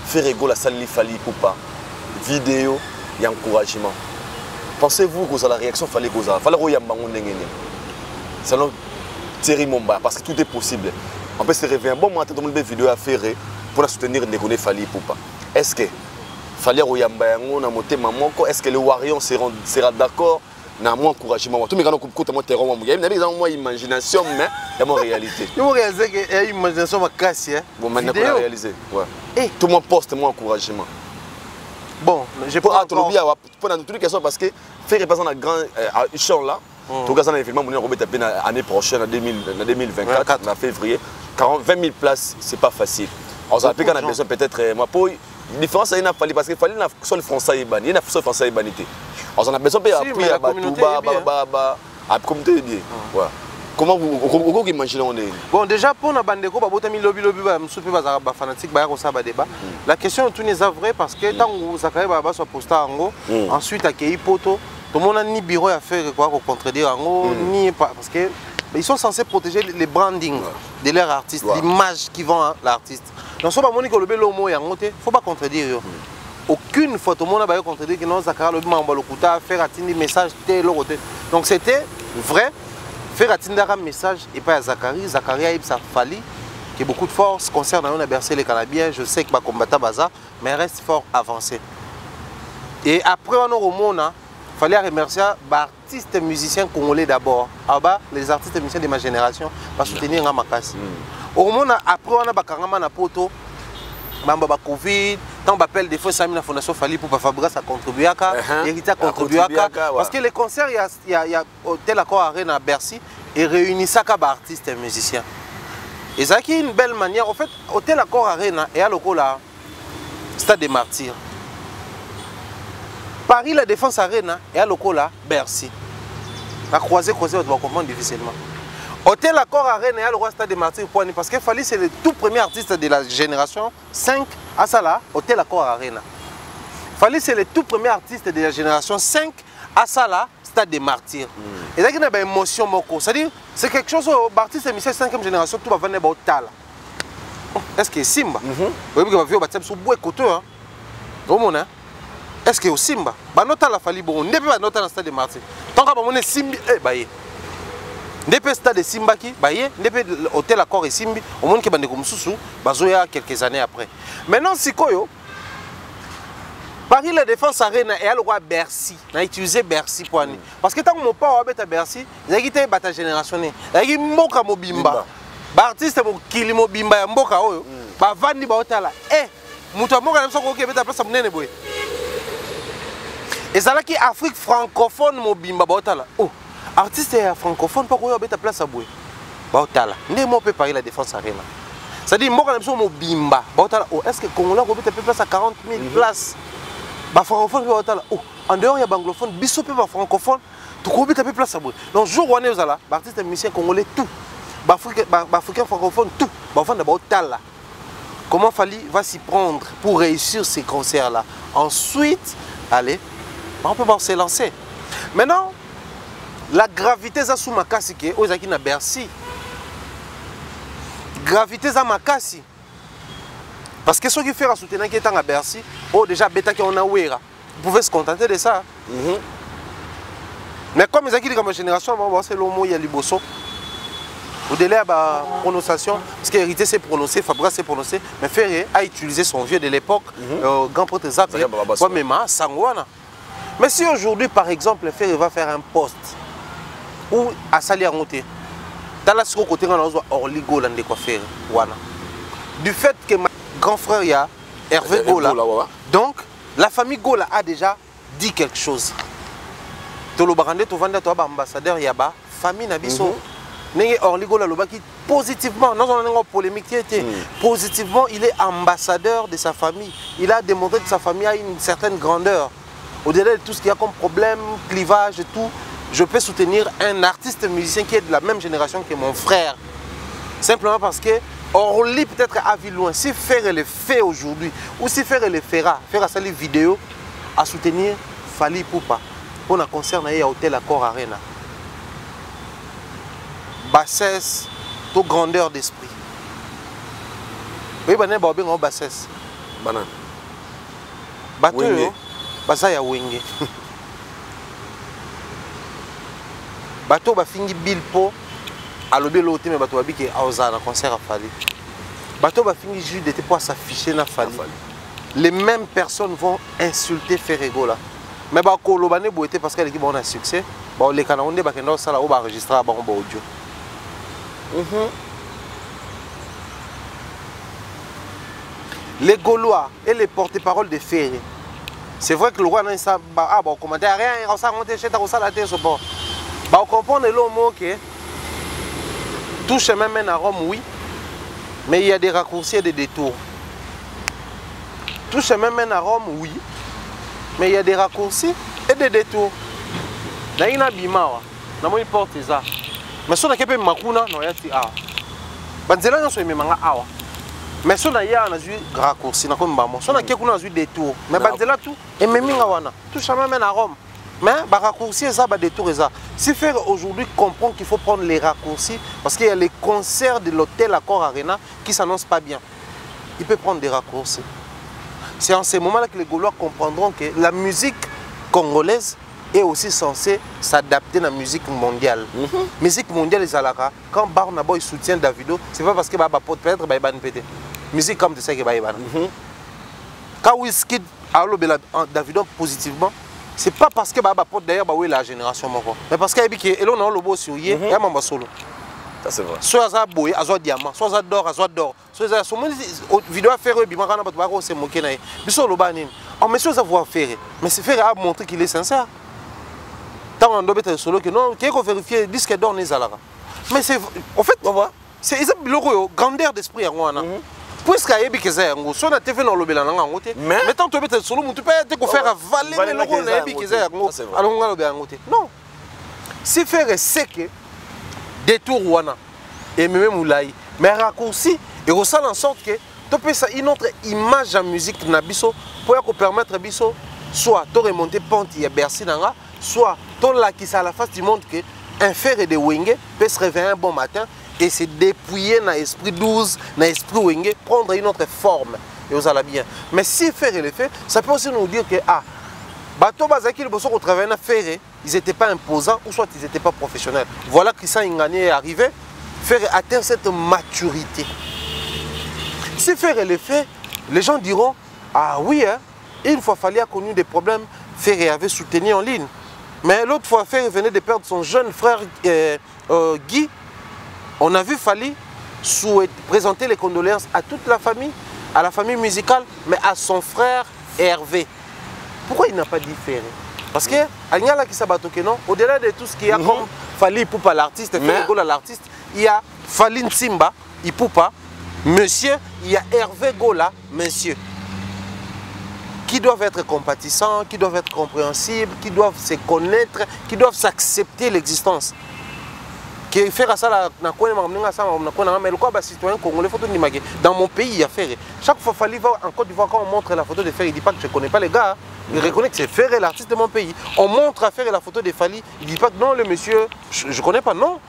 faire rigoler la salle de Fali Poupa, vidéo et encouragement, pensez-vous que la réaction fallait que vous ayez? Fallait que vous ayez c'est un Thierry Momba, parce que tout est possible. On peut se réveiller un bon moment, tout le monde a vidéo à faire pour soutenir les Fali Poupa. Est-ce que Fallait que est-ce que le Warrior sera d'accord? Na mon encouragement. Tout le monde a mon terreau. Il y a une imagination, mais il y a une réalité. Tu vois réaliser qu'il y a une imagination casse. Bon, maintenant, on a réalisé. Tout le monde poste mon encouragement. Bon, je peux pas dans toutes les questions parce que faire représenter un grand champ là. Tout cas, on a évidemment l'année prochaine, en 2024, en février. 20 000 places, c'est pas facile. On a besoin peut-être. La différence, c'est qu'il parce qu'il fallait que le français est banni. Il y a le français est banni. On a besoin d'appuyer à la communauté. Comment vous imaginez? Bon, déjà, pour la bande de fanatique, la question est tout n'est pas vraie parce que tant que vous avez posté en haut, ensuite, à Poto, tout le monde a ni bureau à faire quoi pour contredire ni parce que ils sont censés protéger les brandings de leurs artistes, l'image qui vend à l'artiste. Donc, si on a dit que le bel homme est en il ne faut pas contredire. Aucune fois, tout le monde a contredire que non, Zakaria le membre le couta faire atteindre des messages tel ou tel. Donc, c'était vrai, faire atteindre un message et pas à Zakaria. Zakaria, il fallait que beaucoup de force concernant a bercé les Canabiens. Je sais que combattant Baza, mais reste fort avancé. Et après, on a au monde, il fallait remercier les artistes et musiciens congolais d'abord. Les artistes et musiciens de ma génération pour soutenir Ngamakasi. Au monde, après, on a Bakangama na poto, Bamba Covid, tant on appelle des fois Sami la Fondation Fali pour Fabrice à contribuer à Héritier à contribuer parce que les concerts, il y a Hôtel Accord Arena à Bercy et réunissent ça comme artistes et musiciens. Et ça qui est une belle manière. En fait, Hôtel Accord Arena et à l'Okola, Stade des Martyrs. Paris, la Défense Arena et à l'Okola, Bercy. La croisée, on va comprendre difficilement. Hôtel Accord Arena et à l'Okola, Stade des Martyrs, parce que Fali, c'est le tout premier artiste de la génération 5 à ça là, Hôtel Accord Arena. Fali, c'est le tout premier artiste de la génération 5 à ça là, Stade des Martyrs. Et là, il y a une émotion. C'est-à-dire, c'est quelque chose, l'artiste de 5e génération, tout va venir au tal. Est-ce que Simba? Vous voyez que va vivre sur bois côté, hein? Est-ce que au Simba? Bah nota la Fali bon, ne peut pas noter dans le Stade des Martyrs. Tant que mon Simbi, bah yé. Ne peut Stade de Simba qui, bah yé. Ne peut Hôtel Accord et Simbi. Au monde qui va comme sous, bah zoya quelques années après. Maintenant si koyo. Paris la Défense Arena et à le roi Bercy. On a utilisé Bercy pour aller. Parce que tant que mon père a à Bercy, il a quitté ta génération. Il a dit Mboka Mobimba. Artiste Kili Mobimba Mboka Oyo. Bah Vandi Baotala. Mouta Mboka n'a pas de place à mener boy. Et ça là qui Afrique francophone Mobimba Baotala. Oh, artiste francophone pas quoi ta place à boy. Baotala. Ne moi peut Paris la Défense Arena. Ça dit Mboka n'a pas Mobimba Baotala. Oh, est-ce que Congolais peut ta place à 40 000 places? Bah francophone en dehors il y a anglophone biso pe francophone tu combien tu place à bout donc jour où on est là artiste et musicien congolais tout bah africain francophone tout bah on là comment Fali va s'y prendre pour réussir ces concerts là ensuite allez bah, on peut pas se lancer maintenant la gravité ça sous makasi que aux aki na Bercy gravité ça makasi. Parce que ceux qui font soutenir qui est à Bercy, oh déjà bêta qui on a ouéra, vous pouvez se contenter de ça. Mais comme ils ont dit comme génération, c'est l'homme il y a liboso. Au-delà de la prononciation, parce qu'hérité c'est prononcé, Fabrice c'est prononcé, mais Ferré a utilisé son vieux de l'époque, grand prêtre Zap, Sangwana. Mais si aujourd'hui par exemple Ferré va faire un poste ou à Sali à monter, dans la seconde côté on a Orligo là de quoi faire, voilà. Du fait que grand frère, il y a Hervé Gola. Donc, la famille Gola a déjà dit quelque chose. Tolo Barande, tu vends toi ambassadeur, il y a la famille Nabiso. N'est Orly Gola qui positivement, non seulement polémique, positivement, il est ambassadeur de sa famille. Il a démontré que sa famille a une certaine grandeur. Au-delà de tout ce qu'il y a comme problème, clivage et tout, je peux soutenir un artiste musicien qui est de la même génération que mon frère. Simplement parce que Orly peut-être à vie loin. Si faire le fait aujourd'hui, ou si faire le fera, faire ça les vidéos à soutenir Fali Poupa. On a concert à Hôtel Accord Arena. Bassesse, toute grandeur d'esprit. Oui, banane ba bien bassesse. Banane. Bateau, basa ya wenge. Bateau ba fingi bilpo. Alobi l'autre mais bateau babi qui a osé concert à Fali. Bateau va finir juste de pour s'afficher na Fali. Les mêmes personnes vont insulter Ferrego là. Mais bah ko lobane boité parce que l'équipe on a succès. Bah les canons de bakendo ça là on va enregistrer à bon audio. Les Gaulois et les porte-parole de Ferré. C'est vrai que le roi n'a pas ah bon commentaire rien on s'est monté chez ta la tête bon. Bah on comprend le mot que tout chemin mène à Rome, oui, mais il y a des raccourcis et des détours. Tout chemin mène à Rome, oui, mais il y a des raccourcis et des détours. Là, il y a un bimawa, il porte ça. Mais si on a un makuna, non, il y a un banzela non so memanga awa. Mais si on a un raccourci, on a un détour. Mais banzela tout, et même wana, tout chemin mène à Rome. Mais les raccourcis, ça, les détours, ça. Si faire aujourd'hui comprendre qu'il faut prendre les raccourcis, parce qu'il y a les concerts de l'hôtel Accor Arena qui ne s'annoncent pas bien. Il peut prendre des raccourcis. C'est en ces moments-là que les Gaulois comprendront que la musique congolaise est aussi censée s'adapter à la musique mondiale. La musique mondiale, quand Barnabo soutient Davido, ce n'est pas parce que peut-être qu'il va péter. Musique comme tu sais qu'il va y Quand Wizkid a Davido positivement, ce n'est pas parce que d'ailleurs la génération, mais parce qu'il y a un lobo sur il y a un solo. Ça c'est vrai. Soit ça boy, soit diamant, soit d'or, soit d'or. Soit ça vidéo faire bimara na batwa se moquer na. Biso loba nini. En monsieur ça voir faire, mais c'est faire à montrer qu'il est sincère. Tant on doit être solo que non, qui est vérifier disque d'or les alara. Mais c'est en fait on voit, c'est exemple le grandeur d'esprit en wana. Puisque yebi keza ngo so na TV na lobela na ngote. Mais tant tu être solo tu peux te faire avaler le logo na yebi keza ngo. Alors on va lobela ngote. Non. Si faire c'est que détour wana et même moulay mais raccourci et ressent en sorte que tu peux ça une autre image en musique na biso pour permettre biso soit de remonter pente et Bercy nanga soit ton là qui à la face du monde que un fer et de wenge peut se réveiller un bon matin et se dépouiller dans l'esprit 12 dans l'esprit wenge prendre une autre forme et vous allez bien mais si faire et le fait ça peut aussi nous dire que ah bateau bazaki le bosso au travail na faire ils n'étaient pas imposants ou soit ils n'étaient pas professionnels. Voilà que ça est arrivé, faire atteindre cette maturité. Si faire le fait, les gens diront, ah oui, hein, une fois Fali a connu des problèmes, Ferré avait soutenu en ligne. Mais l'autre fois, Ferré venait de perdre son jeune frère Guy. On a vu Fali présenter les condoléances à toute la famille, à la famille musicale, mais à son frère Hervé. Pourquoi il n'a pas dit Ferré? Parce que au-delà de tout ce qu'il y a comme Fali Ipupa l'artiste, Ferré l'artiste, il y a Fali Nsimba Ipupa, monsieur, il y a Hervé Gola, monsieur. Qui doivent être compatissants, qui doivent être compréhensibles, qui doivent se connaître, qui doivent s'accepter l'existence. Qui faire ça dans mon pays, il y a Ferré. Chaque fois Fali va en Côte d'Ivoire, quand on montre la photo de Ferré, il ne dit pas que je ne connais pas les gars. Il reconnaît que c'est Ferré l'artiste de mon pays. On montre à Ferré la photo de Fali, il ne dit pas que non, le monsieur, je ne connais pas, non.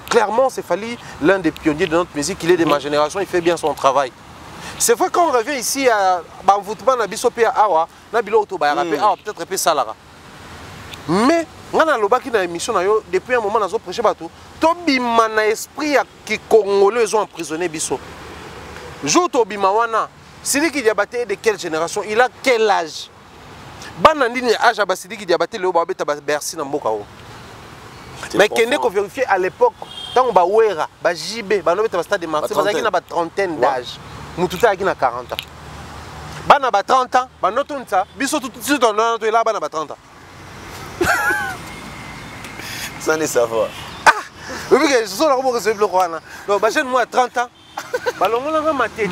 Clairement, c'est Fali, l'un des pionniers de notre musique, il est de ma génération, il fait bien son travail. C'est vrai quand on revient ici à Bamvoutman, à Bissopé, à Awa, peut-être un peu Salara. Mais, on a une émission depuis un moment, on a prêché bateau. Tobima na esprit qui Congolais ont emprisonné Bisso. Jour Tobima wana, Sidiki Diabaté de quelle génération? Il a quel âge? Banandine âge à Sidiki Diabaté le Babé Bercy dans Bokao. Mais Kende qu'on vérifier à l'époque, tant on Wera, JB, Banobé Stade de Marseille, il y a une trentaine d'âge. Moutouta a 40 ans. Bana ba 30 ans, Banotunta, Bisso tout de suite on a là Bana ba 30 ans. Sans les savoir. Oui, je suis là pour recevoir le roi. Donc, je suis à 30 ans. Je suis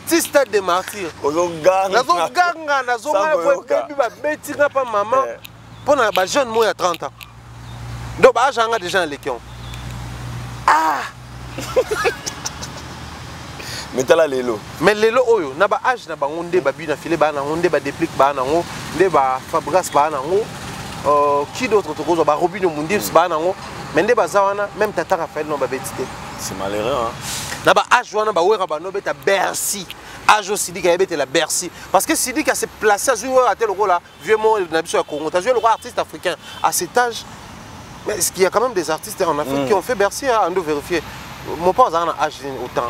petit stade de martyr. Je jeune à 30 ans. Donc, j'ai déjà les gens. Ah! Mais tu as l'élo. Mais l'élo, il y a un âge, il y a un filet, il y a un déplique, il y a un Fabras, qui d'autre te cause Robinho Mundi mais même Tata Raphaël non c'est malheureux hein naba ajwana ba wera ba nobeta Bercy ajo Sidiki a la Bercy parce que Sidiki a se placé à jouer à tel rôle là vieux mot na biso ya Congo tu as joué le roi artiste africain à cet âge mais est-ce qu'il y a quand même des artistes en Afrique qui ont fait Bercy on doit vérifier mon père a un âge autant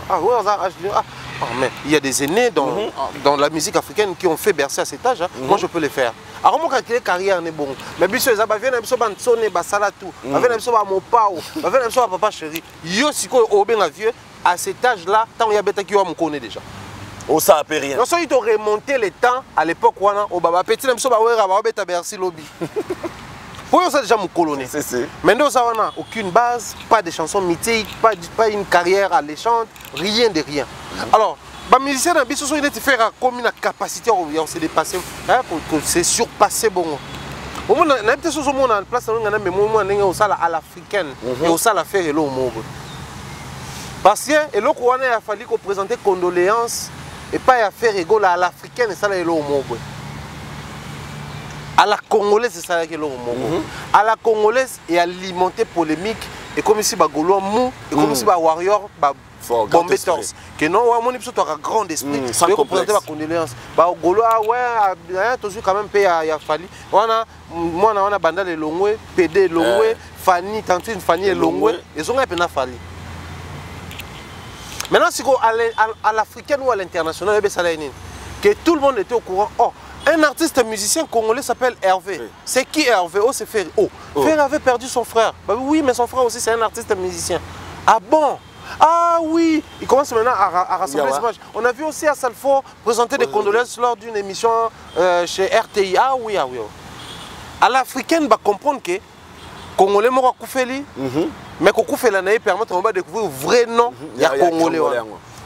mais il y a des aînés dans la musique africaine qui ont fait Bercy à cet âge moi je peux le faire. Alors moi quand carrière n'est bon mais biso ça va venir biso bansone basala tout va venir biso ba mopao va venir biso papa chéri yo siko obenga vieux à cet âge là tant il y a beta qui on me connaît déjà oh ça a pas rien non ça il t'a remonté le temps à l'époque wana au baba petit biso ba wera ba beta Bercy lobby pour ça déjà mon coloné mais nous ça on a aucune base pas de chansons mythiques pas une carrière alléchante rien de rien alors les musiciens ils ont fait comme une capacité à se dépasser, pour se surpasser. On a en place à l'africaine et au salle à faire l'eau. Parce que il a fallu qu'on présente condoléances et pas à faire égale à l'africaine et ça l'eau. À la Congolaise, c'est ça qui est le mot. À la Congolaise, et alimenter polémique, et comme ici, Gaulois mou, et comme ici, Warrior, Bombé Torse. Que non, on est plutôt un grand esprit. Sans complexe. Ma condoléance. Gaulois, ouais, toujours quand même payé à Fali. Moi, on a Banda de Longwe, PD Longwe, Fanny, Tantine Fanny et Longwe. Ils ont un peu Fali. Maintenant, si à l'africaine ou à l'international, que tout le monde était au courant. Oh, un artiste musicien congolais s'appelle Hervé. Oui. C'est qui Hervé? Oh, c'est Ferry. Oh, Ferry avait perdu son frère. Bah, oui, mais son frère aussi, c'est un artiste musicien. Ah bon? Ah oui. Il commence maintenant à rassembler les images. On a vu aussi à Salfo présenter des condoléances lors d'une émission chez RTI. Ah oui, ah oui. À l'africaine, va comprendre que Congolais m'a Koufeli, mais Koufeli n'a permis de découvrir le vrai nom de Congolais.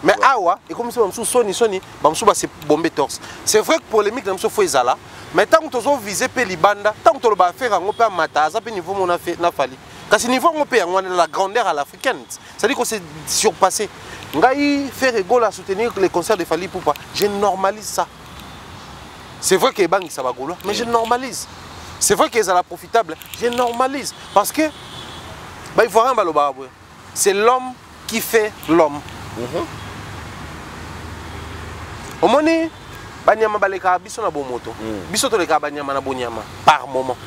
Mais awa, et comme ça, Sony, c'est bombé torse. C'est vrai que polémique, c'est faut là. Mais tant que tu as visé Libanda, tant que tu as fait un peu mata, ça peut niveau mon affaire fali. Parce que niveau on peut la grandeur à l'africaine. C'est-à-dire qu'on s'est surpassé. Ngai fait rigolo à soutenir les concerts de Fali Poupa. Je normalise ça. C'est vrai que bang ça va golo, mais je normalise. C'est vrai que ça la profitable, je normalise parce que bah il faut rien baloba. C'est l'homme qui fait l'homme. Au moni, banyama baleka biso na bomoto. Biso to leka banyama na bonyama par moment.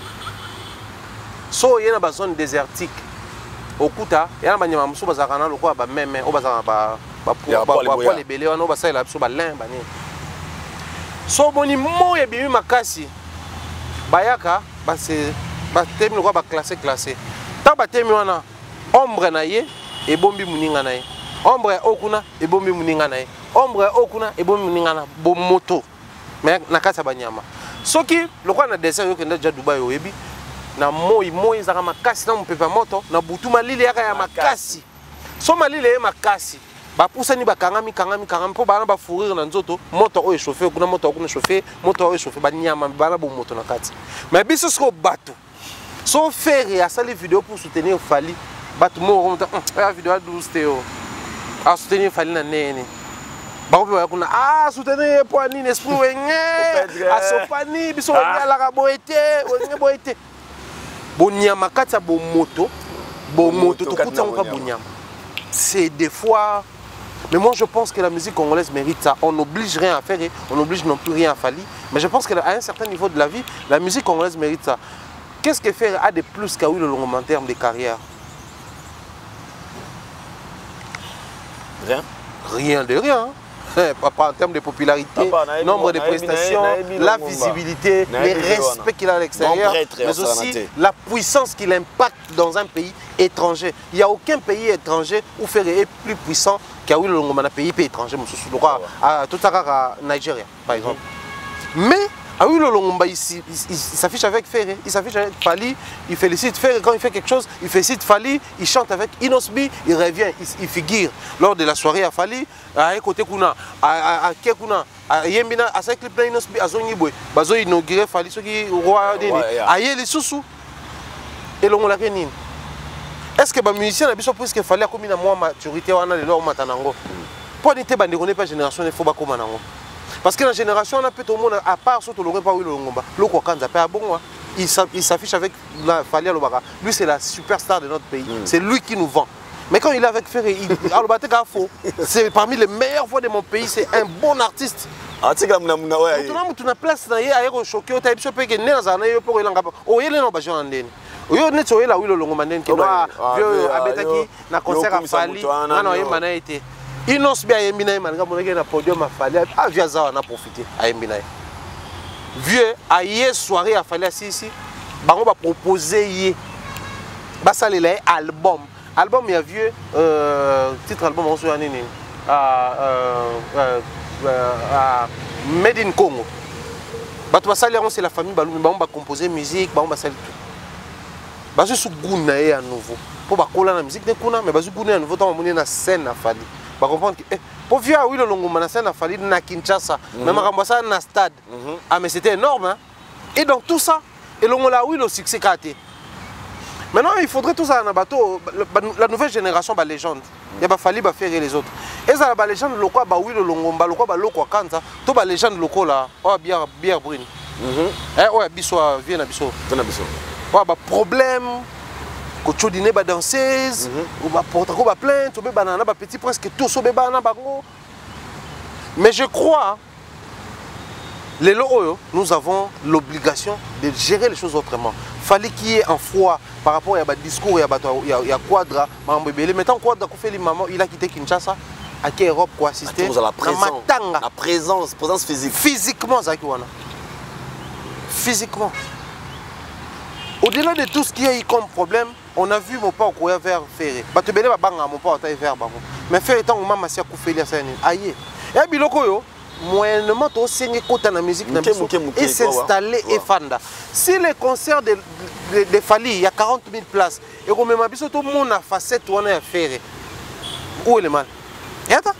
So yena ba zone désertique. Okuta, yana banyama muso bazaka na lokwa ba meme, o bazaka ba poil ebele wana o basala biso ba lin bani. So boni mo ya bimi makasi. Bayaka ba se ba temi lokwa ba classé. Ta ba temi wana ombre na ye e bombi muninga na ye. Ombre okuna e bombi muninga na ye. Ombre okuna e bombi muninga na bomoto. Mais nakasa banyama. Soki lokwa na dessin yo kenda ja Dubai oyebi na moi zaka makasi na mpepa moto na butu malile yaka ya makasi. So malile ya makasi. Ba pusani ba kangami po bana ba furir na nzoto moto o chauffer kuna moto okuna chauffer moto o chauffer banyama bana bomoto na kati. Mais biso sko bato. So faire ya sali vidéo pour soutenir Fali. Bato mo remonta la vidéo 12 théo. A soutenir Fali na nene. Ba kuna soutenir pour nini esprit wenge. A sopani biso ya la boete. Bonyama kati ya bomoto to kuta nka bonyama. C'est des fois. Mais moi je pense que la musique congolaise mérite ça. On n'oblige rien à faire, on n'oblige non plus rien à Fali. Mais je pense qu'à un certain niveau de la vie, la musique congolaise mérite ça. Qu'est-ce que faire a de plus qu'à le long en termes de carrière? Rien. Rien de rien. Pas en termes de popularité, nombre de prestations, la visibilité, le respect qu'il a à l'extérieur, mais aussi la puissance qu'il impacte dans un pays étranger. Il n'y a aucun pays étranger où faire est plus puissant qu'à un pays étranger. Tout à Nigeria, par exemple. Mais il s'affiche avec Ferré, il s'affiche avec Fali, il félicite Ferré quand il fait quelque chose, il félicite Fali, il chante avec Inosbi, il revient, il figure lors de la soirée à Fali, à côté Kuna, à Kekuna, à Yembina, à ce clip Inosbi, à Zongibwe, Bazo inauguré Fali, ce qui est roi Deni, à Yeli Soussou, et l'on l'a réuni. Est-ce que les musiciens ont besoin de Fali à combien de mois maturité on a les leurs matanango? Pour n'être pas déconné par génération, il faut pas comme nango. Parce que la génération, on a peut-être au monde, à part ce que l'on pas eu le Ngomba, il s'affiche avec la Fali Alobara. Lui, c'est la superstar de notre pays. C'est lui qui nous vend. Mais quand il est avec Ferré, c'est parmi les meilleures voix de mon pays. C'est un bon artiste. Tu as place dans les choqué, tu as pu que né dans un pour il a concert à Fali. Inosbi a yembina malgré mon na podium a Fali a viaza on a profité a yembina. Vieux a hier soirée a Fali ici bango ba proposer yé ba salela album il y a vieux titre album on soit nini Made in Congo. Ba to basali c'est la famille balou bango ba composer musique bango ba sali tout. Ba su guna à nouveau pour ba kola na musique de kuna mais ba su guna à nouveau tant on na scène a Fali. Pour comprendre que pour via oui le Longomba na scène a Fali na Kinshasa même à na stade mais c'était énorme hein? Et donc tout ça et Longola oui le succès qu'a-t-il. Maintenant il faudrait tout ça na bateau la nouvelle génération ba légende il y a Fali ba faire les autres et ça ba légende lokwa ba oui le Longomba lokwa ba lokwa kanza to ba légende lokola oh bière brune Ouais, biso vient na biso. Ouais, bah problème. Quand tu dis ba danseuse, ou ba porte ko ba plainte, ou ba banana ba petit presque tout so ba na bango. Mais je crois les lots, nous avons l'obligation de gérer les choses autrement. Fallait qu'il y ait un froid par rapport à discours, il y a Quadra, maintenant Quadra il a quitté Kinshasa, à quelle Europe pour assister à la présence physique. Physiquement, physiquement. Au-delà de tout ce qu'il y a eu comme problème, on a vu mon père courir vers Ferré. Mon père vers Baron. Mais Ferré étant au moment où il y a aïe. Et biloko moyennement au seigne côté la musique et s'installer et fanda. Si les concerts de Fali, il y a 40 000 places et on même biso tout le monde a facette on a Ferré. Où est le mal? Et attends.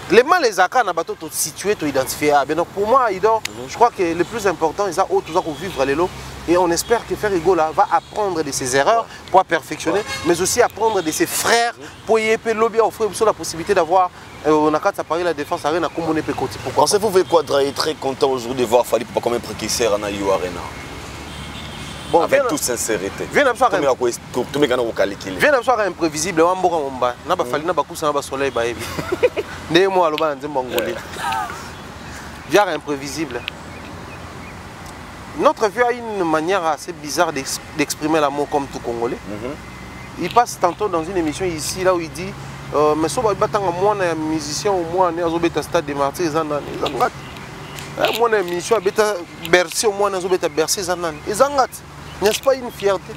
Les mal les accords na bateau tout situé tout identifié. Donc pour moi je crois que le plus important c'est ça tout vivre les lots. Et on espère que Ferrigo là va apprendre de ses erreurs pour perfectionner, mais aussi apprendre de ses frères pour y lobby offrir la possibilité d'avoir on a qu'à Paris la défense arène à Comboné Pécoti. Pourquoi pensez-vous que Quadra est très content aujourd'hui de voir Fali pour comme un précurseur à You Arena? Bon, avec toute sincérité. Viens à soir imprévisible, on mboka momba. Na ba Fali na ba kusa na ba soleil ba ebi. Ne mo aloba nze mbongoli. Viens imprévisible. Notre vieux a une manière assez bizarre d'exprimer l'amour comme tout Congolais. Il passe tantôt dans une émission ici, là où il dit mais si on va moi un musicien ou moi un stade de martyrs, moi un musicien à Bercy ou moi un Bercy, n'est-ce pas une fierté?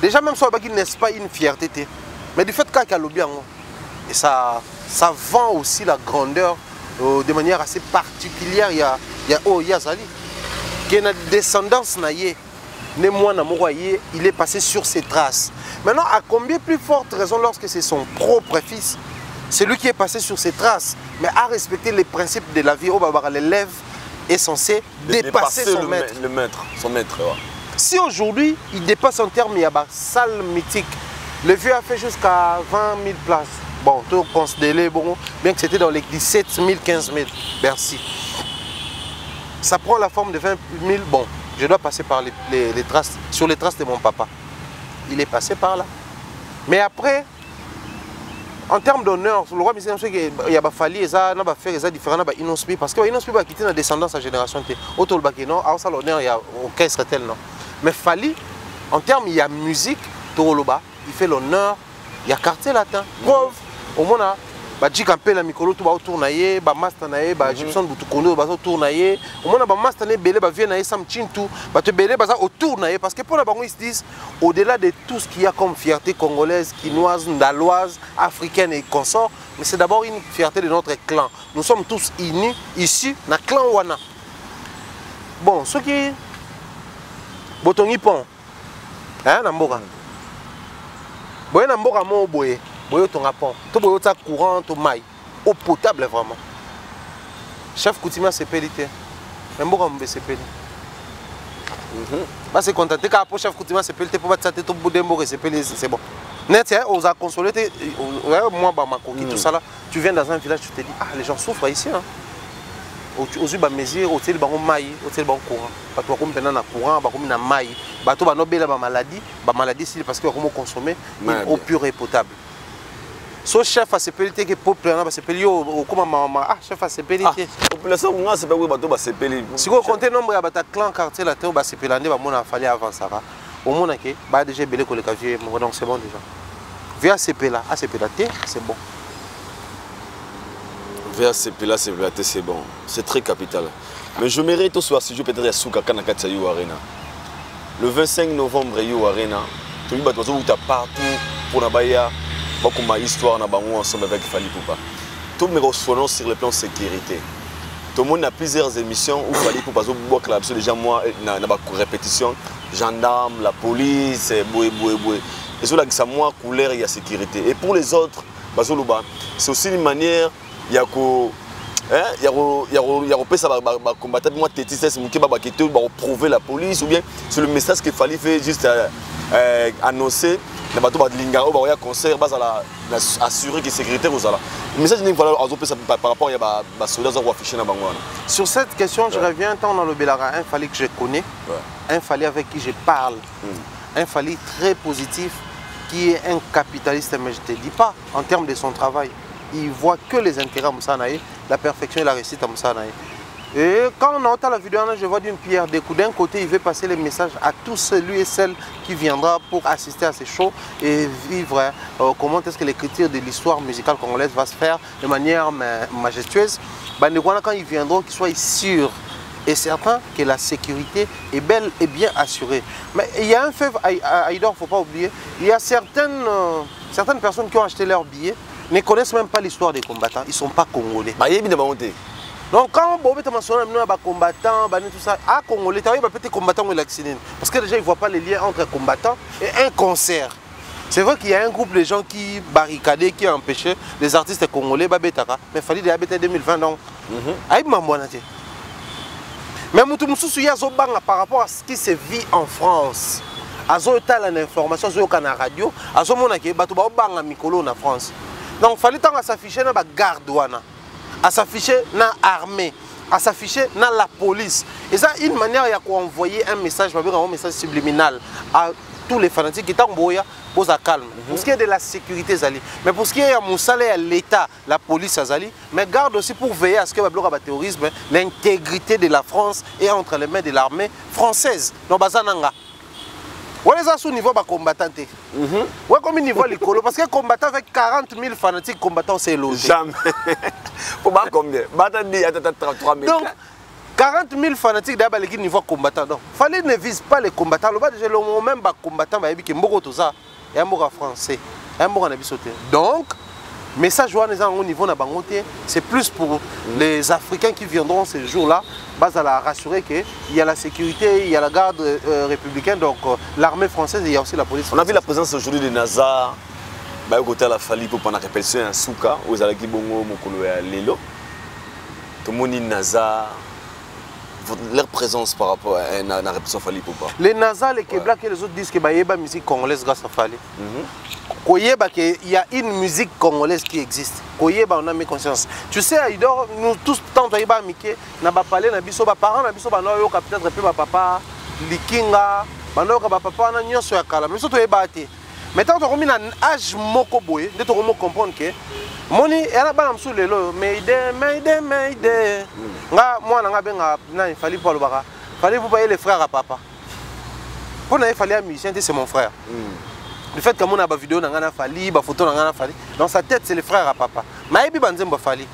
Déjà même si on n'est pas une fierté, mais du fait qu'il y a le bien, et ça vend aussi la grandeur de manière assez particulière. Il y a Zali. Qui a une descendance naïe, il est passé sur ses traces. Maintenant, à combien plus forte raison lorsque c'est son propre fils, c'est lui qui est passé sur ses traces, mais à respecter les principes de la vie, l'élève est censé dépasser son maître. Son maître. Si aujourd'hui, il dépasse en termes, il y a une salle mythique. Le vieux a fait jusqu'à 20 000 places. Bon, tout considéré, bon, bien que c'était dans les 17 000, 15 000. Merci. Ça prend la forme de 20 000. Bon, je dois passer par les traces, sur les traces de mon papa. Il est passé par là. Mais après, en termes d'honneur, le roi Misséen, il y a fallu faire différents inospi parce que inospi va quitter la descendance à génération. Autour de non, à ça l'honneur il y a aucun serait-elle non. Mais Fali, en termes il y a musique, Toroloba, il fait l'honneur, il y a quartier latin. Preuve, au moins Badji Kampé la Mikolo tout va autour naïe, ba master naïe, ba Gibson Boutukondo ba autour naïe. Au moins ba master naïe belé ba vient naïe sam chintu, ba te belé ba ça autour naïe parce que pour la bango ils se disent au-delà de tout ce qu'il y a comme fierté congolaise, quinoise, ndaloise, africaine et consort, mais c'est d'abord une fierté de notre clan. Nous sommes tous unis ici dans le clan Wana. Bon, ceux qui Botongi pont. Hein Namboka. Boye Namboka mo boye. Boyo ton rapport, tout boyo ta courant, tout maille, eau potable vraiment. Chef coutumier c'est pélité, même bon c'est pélité. Bah c'est contenté car pour chef coutumier c'est pélité pour battre ça tout bout d'embo c'est pélité c'est bon. Net on a consolé moi bah ma coquille tout ça là, tu viens dans un village tu te dis ah les gens souffrent ici hein. Aux yeux bah mesure, hôtel bah on maille, hôtel bah on courant. Pas toi comme pendant na courant, bah comme na maille, bah toi bah no belle bah maladie c'est parce que comment consommer eau pure et potable. So chef a CPLT qui est populaire, c'est payé au comment maman ah chef a CPLT. Population on a c'est pas oui bateau bah CPLT. Si vous comptez nombre à bata clan quartier là terre bah CPLT bah mon a fallu avant ça va. Au monde que bah déjà belé que le casier donc c'est bon déjà. Via CP là, CPLT c'est bon. Via CP là CPLT c'est bon. C'est très capital. Mais je mérite aussi si je peut-être à Souka Kanakatsa You Arena. Le 25 novembre You Arena, tu vas bateau où tu partout pour Nabaya. Beaucoup ma histoire na bango ensemble avec Fali Poupa. Tout me reçoit sur le plan sécurité. Tout le monde a plusieurs émissions où Fali Poupa zo boire la déjà moi na répétition gendarme, la police, boé. Et sur la ça moi couleur il y a sécurité. Et pour les autres bazoluba, c'est aussi une manière il y a ko il y a ça va combattre moi tétis c'est ba prouver la police ou bien c'est le message qu'il fallait faire juste annoncer na bato balinga o ba concert bazala assurer que sécurité ozala message ni voilà par rapport à ba soldats za afficher na bango. Sur cette question je reviens tant dans le Belara un Fally que je connais, un Fally avec qui je parle, un Fally très positif qui est un capitaliste, mais je ne te dis pas en termes de son travail, il voit que les intérêts à Moussanaï, la perfection et la réussite à Moussanaï. Et quand on entend la vidéo, je vois d'une pierre deux coups. D'un côté, il veut passer les messages à tous celui et celle qui viendra pour assister à ces shows et vivre comment est-ce que l'écriture de l'histoire musicale congolaise va se faire de manière majestueuse. Quand ils viendront, qu'ils soient sûrs et certains que la sécurité est belle et bien assurée. Mais il y a un fait, Aïdor, il ne faut pas oublier, il y a certaines personnes qui ont acheté leurs billets, ne connaissent même pas l'histoire des combattants, ils ne sont pas congolais. Donc quand on a mentionné les combattants, tout ça, à Congolais, il y a peut-être combattants ou l'accident. Parce que déjà, ils ne voient pas les liens entre combattants et un concert. C'est vrai qu'il y a un groupe de gens qui barricadaient, qui empêchaient les artistes congolais, mais il fallait des habitants 2020. Donc, mais par rapport à ce qui se vit en France, l'information sur la radio, en France. Donc, il fallait s'afficher dans la garde, à s'afficher dans l'armée, à s'afficher dans la police. Et ça, une manière d'envoyer un message subliminal à tous les fanatiques qui sont pour calme. Pour ce qui est de la sécurité, mais pour ce qui est de l'État, la police, mais garde aussi pour veiller à ce que le terrorisme, l'intégrité de la France est entre les mains de l'armée française. Donc, ouais, ça sous niveau de combattant. Ouais, comme niveau l'école, parce que combattant avec 40 000 fanatiques combattants, c'est logé. Jamais. Pour moi, combien? 33 000. Donc, 40 000 fanatiques d'abord l'équipe niveau combattant. Donc, fallait ne vise pas les combattants. Le bas déjà le même combattant, il y a beaucoup de ça. Il y a un mot français, il y a un mot en abisoté. Donc, message au niveau de Bangoté, c'est plus pour les Africains qui viendront ce jour-là, à rassurer qu'il y a la sécurité, il y a la garde républicaine, donc l'armée française et il y a aussi la police française. On a vu la présence aujourd'hui de NASA, au côté de la Fally pour prendre la répétition à Souka, aux Alaki Bongo, Mokolo et Lelo. Tout le monde dit NASA, leur présence par rapport à la répétition Fally pour pas. Les NASA, les Québécois et les autres disent qu'il y a une musique congolaise grâce à Fally. Il y a une musique congolaise qui existe. On a mis conscience. Tu sais, Aïdor, nous tous, tant que nous avons parlé, nous avons parlé, nous avons peut-être papa, Likinga, nous avons papa, nous avons parlé, mais surtout, mais tant que nous avons un âge moko boy, nous devons comprendre que Moni, elle a pas sous le lot, mais moi, il fallait pas le barra. Il fallait vous payer les frères à papa. Pour il fallait un musicien, c'est mon frère. Le fait que mon a vidéo n'a Fally, ba photo n'a Fally, dans sa tête c'est les frères à papa. Mais il banzem ba Fally.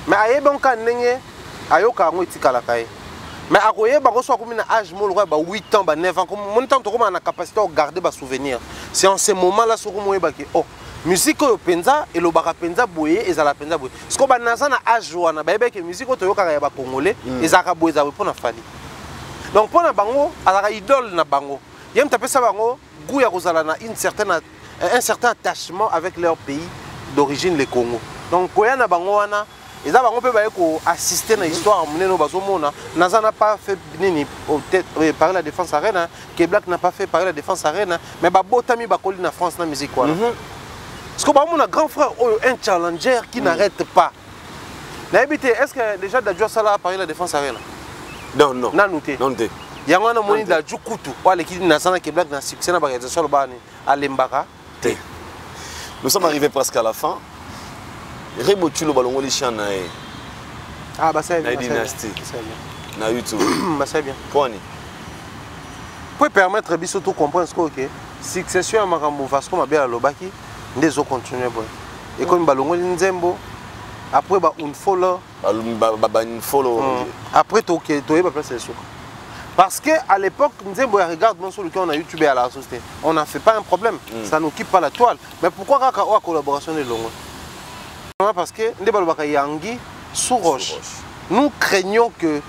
Mais aye bon kan nenge ayoka ngo itikala kai. Mais akoye ba ko so ko mina âge mo le ba 8 ans ba 9 ans comme mon temps to ko na capacité de garder ba souvenir. C'est en ce moment là so ko mo ba ke oh musique o penza et lo baka penza boye et za la penza boye. Ce ko ba naza na âge wana ba ke musique to yoka ya ba congolais et za ka boye za pour na Fally. Donc pour na bango ala idole na bango. Yem tapé ça bango un certain attachement avec leur pays d'origine, le Congo. Donc, quand on a ils ont assisté à l'histoire, n'a pas fait parler la défense arène, Québec n'a pas fait parler la défense arène, mais Botami Bakoli na France na musique. Parce que mon grand frère un challenger qui n'arrête pas. Est-ce que déjà Dadjo Sala a parlé la défense arène? Non, non. Non. Il y a un moni de Djoukutu, qui dit que Black n'a succès à l'Embara. Nous sommes arrivés presque à la fin. Rebotu le ballon de Chana. Ah, bah c'est bien. Dynastie. Na YouTube. Bah c'est bien. Point. Pour permettre de tout comprendre ce que succession à Marambo Vasco Mabela Lobaki, nous allons continuer. Et comme ballon de Nzembo, après un follow. Après tu vas passer le souk. Parce qu'à l'époque, Nzembo regarde sur lequel on a YouTube à la société. On n'a fait pas un problème. Ça n'occupe pas la toile. Mais pourquoi la collaboration est longue? Parce que Ndebalobaka Yangi sous roche. Nous craignons que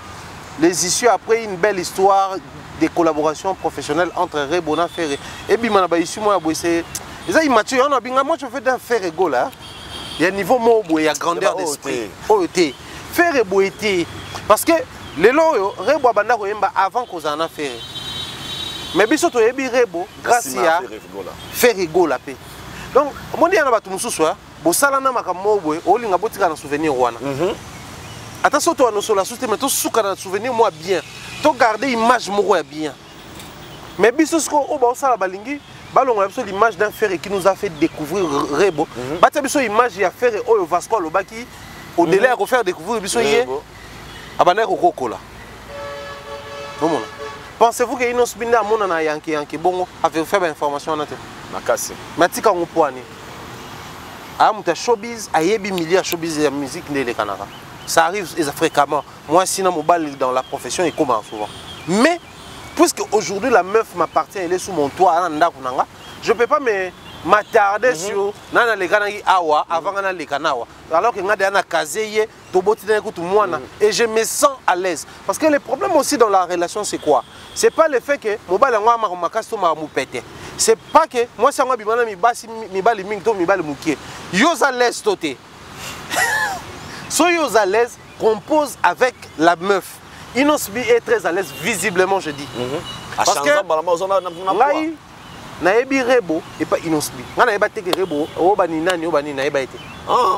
les issues après une belle histoire de collaboration professionnelle entre Rebona Ferré et Bimana issu moi c'est ça immature on a bien moi je fais d'un faire égaux là. Il y a un niveau mobo il y a grandeur d'esprit. OET. Faire boité parce que les loyaux Rebo banda koyemba avant qu'on en a fait. Mais biso to yebi rebo grâce à Ferrigo la paix. Donc mon dia na batu mususu bo sala na makambo boy olinga botika na souvenir wana. Attention toi no sola souté mais to suka na souvenir moi bien. To garder image moko ya bien. Mais biso sko o ba sala balingi balonga biso l'image d'un Ferré qui nous a fait découvrir rebo. Batia biso image ya Ferré oyo Vasco Lobaki au délai à refaire découvrir biso yé. Abana ko kokola. Non. Pensez-vous que Inos Binda a mon Yankee bon avec faire information na te makasi matika ngopwani amuta showbiz ayebi milliard showbiz ya musique ndele kanaka ça arrive fréquemment moi sinon mobile dans la profession et comment souvent mais puisque aujourd'hui la meuf m'appartient elle est sous mon toit je peux pas m'attarder sur nana le kanaki awa avant nana le kanawa alors que ngade ana kazeye toboti na kutu mwana et je me sens à l'aise parce que le problème aussi dans la relation c'est quoi? C'est pas le fait que mobile ngwa makasto ma mupete. C'est pas que moi ça ngwa bimana mi bali ming to mi bali mukie. Yoza l'aise toté. So yoza l'aise compose avec la meuf. Inosbi est très à l'aise visiblement je dis. Parce que naebi rebo et pas Inosbi. Nga naeba teke rebo o bani nani o bani naeba été.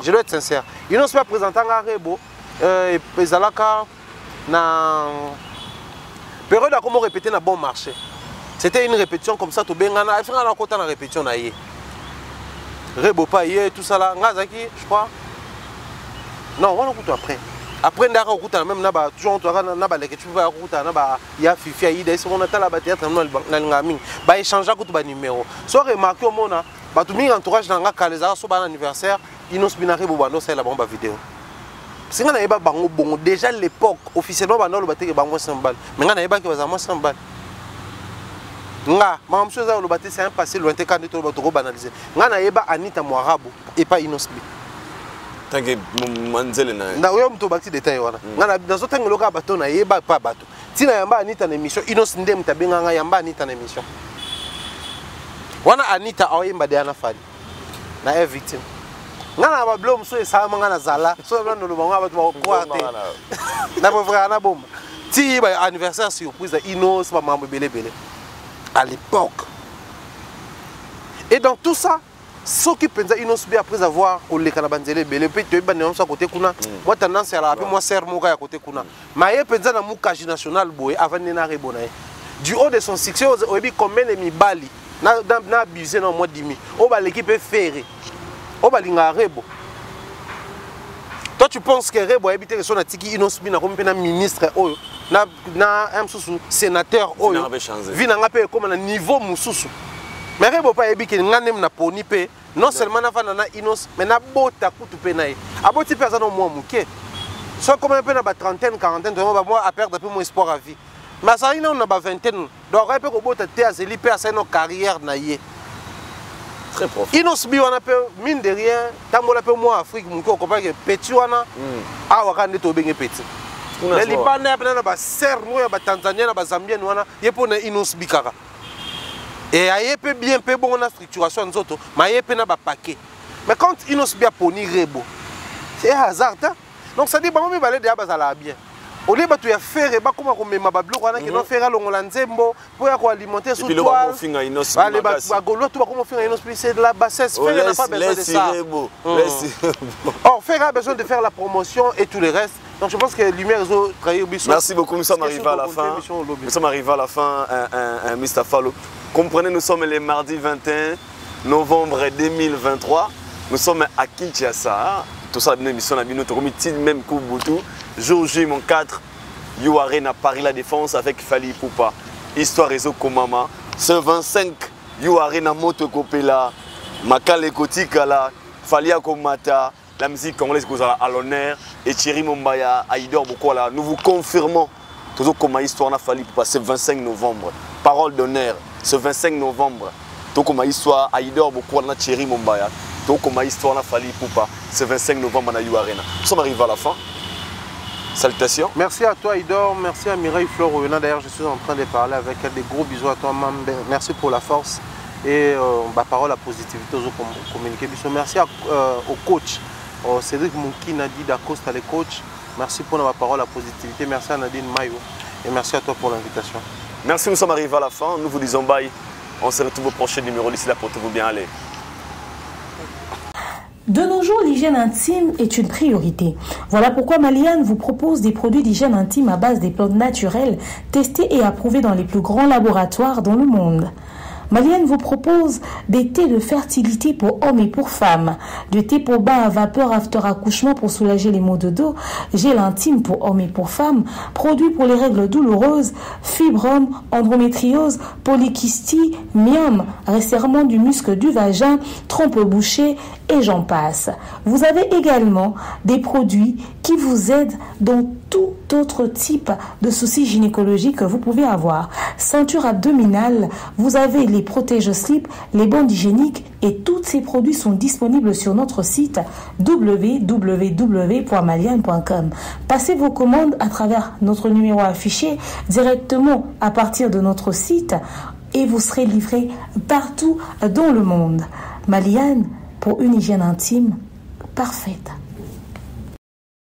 Je dois être sincère. Inosbi a présenté nga rebo et ezalaka na période à comment répéter na bon marché. C'était une répétition comme ça, tout bien, on a fait une répétition. Rebo pas hier, tout ça là, Ngazaki, je crois. Non, on a écouté après. Après, on a écouté même là-bas, toujours on a écouté les tu vas écouter là-bas, il y a Fifi, il y a on a la bataille dans le gaming, bah échanger avec le numéro. Soit remarqué au monde, bah tout le monde entourage dans la calesa, soit un anniversaire, Inos Binari Bobano, c'est la bombe vidéo. Si on a bon déjà l'époque officiellement on a battu bango 100 balles mais on a pas que bazamo 100 balles nga mam chose za le battu c'est un passé lointain quand tu vas banaliser nga na yeba Anita Mwarabu et pas Inosbi tangue manzele na yo mto bakti détail wana nga na dans autant loka bato na yeba pas bato tina yamba Anita na émission Inos ndem tabenga nga yamba Anita na émission wana Anita oyemba de ana fali na est victime. Ngana ba blom so esa mangana zala so na no bango ba to ko ate na ba frère na bomba ti ba anniversaire surprise Inos ba mambo belé à l'époque et dans tout ça ce qui pensa Inos bi après avoir collé kana banzele belé pe to ba ne on so côté kuna moi tendance à la rappeler moi serre mo ka côté kuna mais pensa na mukaji national boy avant na rebona du haut de son succès au bi combien de mibali na abusé dans mois demi o ba l'équipe est ferré. Oh balinga rebo. Toi tu penses que rebo habité que son atiki Inosbi na comme ministre oyo na msusu sénateur oyo vina ngape comme na niveau mususu. Mais rebo pas habité nganem na poni pe non seulement na vana na Inos mais na bota kutu pe na ye. Aboti pe za no moi muke. So comme un peu na ba trentaine quarantaine de moi à perdre un peu mon espoir à vie. Mais ça ina na ba vingtaine donc un peu ko bota te azeli pe asa no carrière na ye. Très profond. Inosbi on appelle mine de rien, tambola pe moi Afrique mon ko comprend que petit wana a wakande to benge petit. Les Libanais après na ba serno ya ba Tanzania na ba Zambien wana yepo na Inosbi kaka. Et ayepe bien pe bon na structuration nzoto, ma yepe na ba paquet. Mais quand Inosbi a poni rebo, c'est hasard hein? Donc ça dit ba mi balé de bazala bien. Au lieu de faire des choses comme les mabablo, on a qui n'ont fait à l'ongolanzembo pour alimenter sous toile. C'est de la bassesse. Faire n'a pas besoin de ça. Or, faire a besoin de faire la promotion et tout le reste. Donc je pense que Lumière Réseau travaille. Merci beaucoup, nous sommes arrivés à la fin. Nous sommes arrivés à la fin, Mr. Fallo. Comprenez, nous sommes le mardi 21 novembre 2023. Nous sommes à Kinshasa. Tout ça, une émission à Bino, même Kubutu. Jour J, mon 4, You Arena Paris La Défense avec Fali Poupa. Histoire Réseau Komama. Ce 25, You Arena Moto Kopela, Makale Kotikala, Falia Komata, la musique congolaise à l'honneur, et Thierry Mombaya, Aïdor Bokola. Nous vous confirmons toujours comme histoire na Fali Poupa, ce 25 novembre. Parole d'honneur, ce 25 novembre. Tout comme histoire Aïdor Bokola, Thierry Mombaya. Tout comme histoire na Fali Poupa, ce 25 novembre à You Arena. Nous sommes arrivés à la fin. Salutations. Merci à toi Idor, merci à Mireille Flore. D'ailleurs, je suis en train de parler avec elle. Des gros bisous à toi, Mam. Merci pour la force et ma parole à positivité aux communiquer. Merci au coach Cédric Mouki, Nadine Dacosta, les coachs. Merci pour ma parole à positivité. Merci à Nadine Mayo et merci à toi pour l'invitation. Merci, nous sommes arrivés à la fin. Nous vous disons bye. On se retrouve au prochain numéro. D'ici là, portez-vous bien. Allez. De nos jours, l'hygiène intime est une priorité. Voilà pourquoi Maliane vous propose des produits d'hygiène intime à base des plantes naturelles, testés et approuvés dans les plus grands laboratoires dans le monde. Maliane vous propose des thés de fertilité pour hommes et pour femmes, du thé pour bain à vapeur after accouchement pour soulager les maux de dos, gel intime pour hommes et pour femmes, produits pour les règles douloureuses, fibrome, endométriose, polykystie, myome, resserrement du muscle du vagin, trompe bouchée et j'en passe. Vous avez également des produits qui vous aident dans tout autre type de soucis gynécologiques que vous pouvez avoir. Ceinture abdominale, vous avez les protège-slip, les bandes hygiéniques et tous ces produits sont disponibles sur notre site www.maliane.com. Passez vos commandes à travers notre numéro affiché directement à partir de notre site et vous serez livré partout dans le monde. Maliane, pour une hygiène intime parfaite.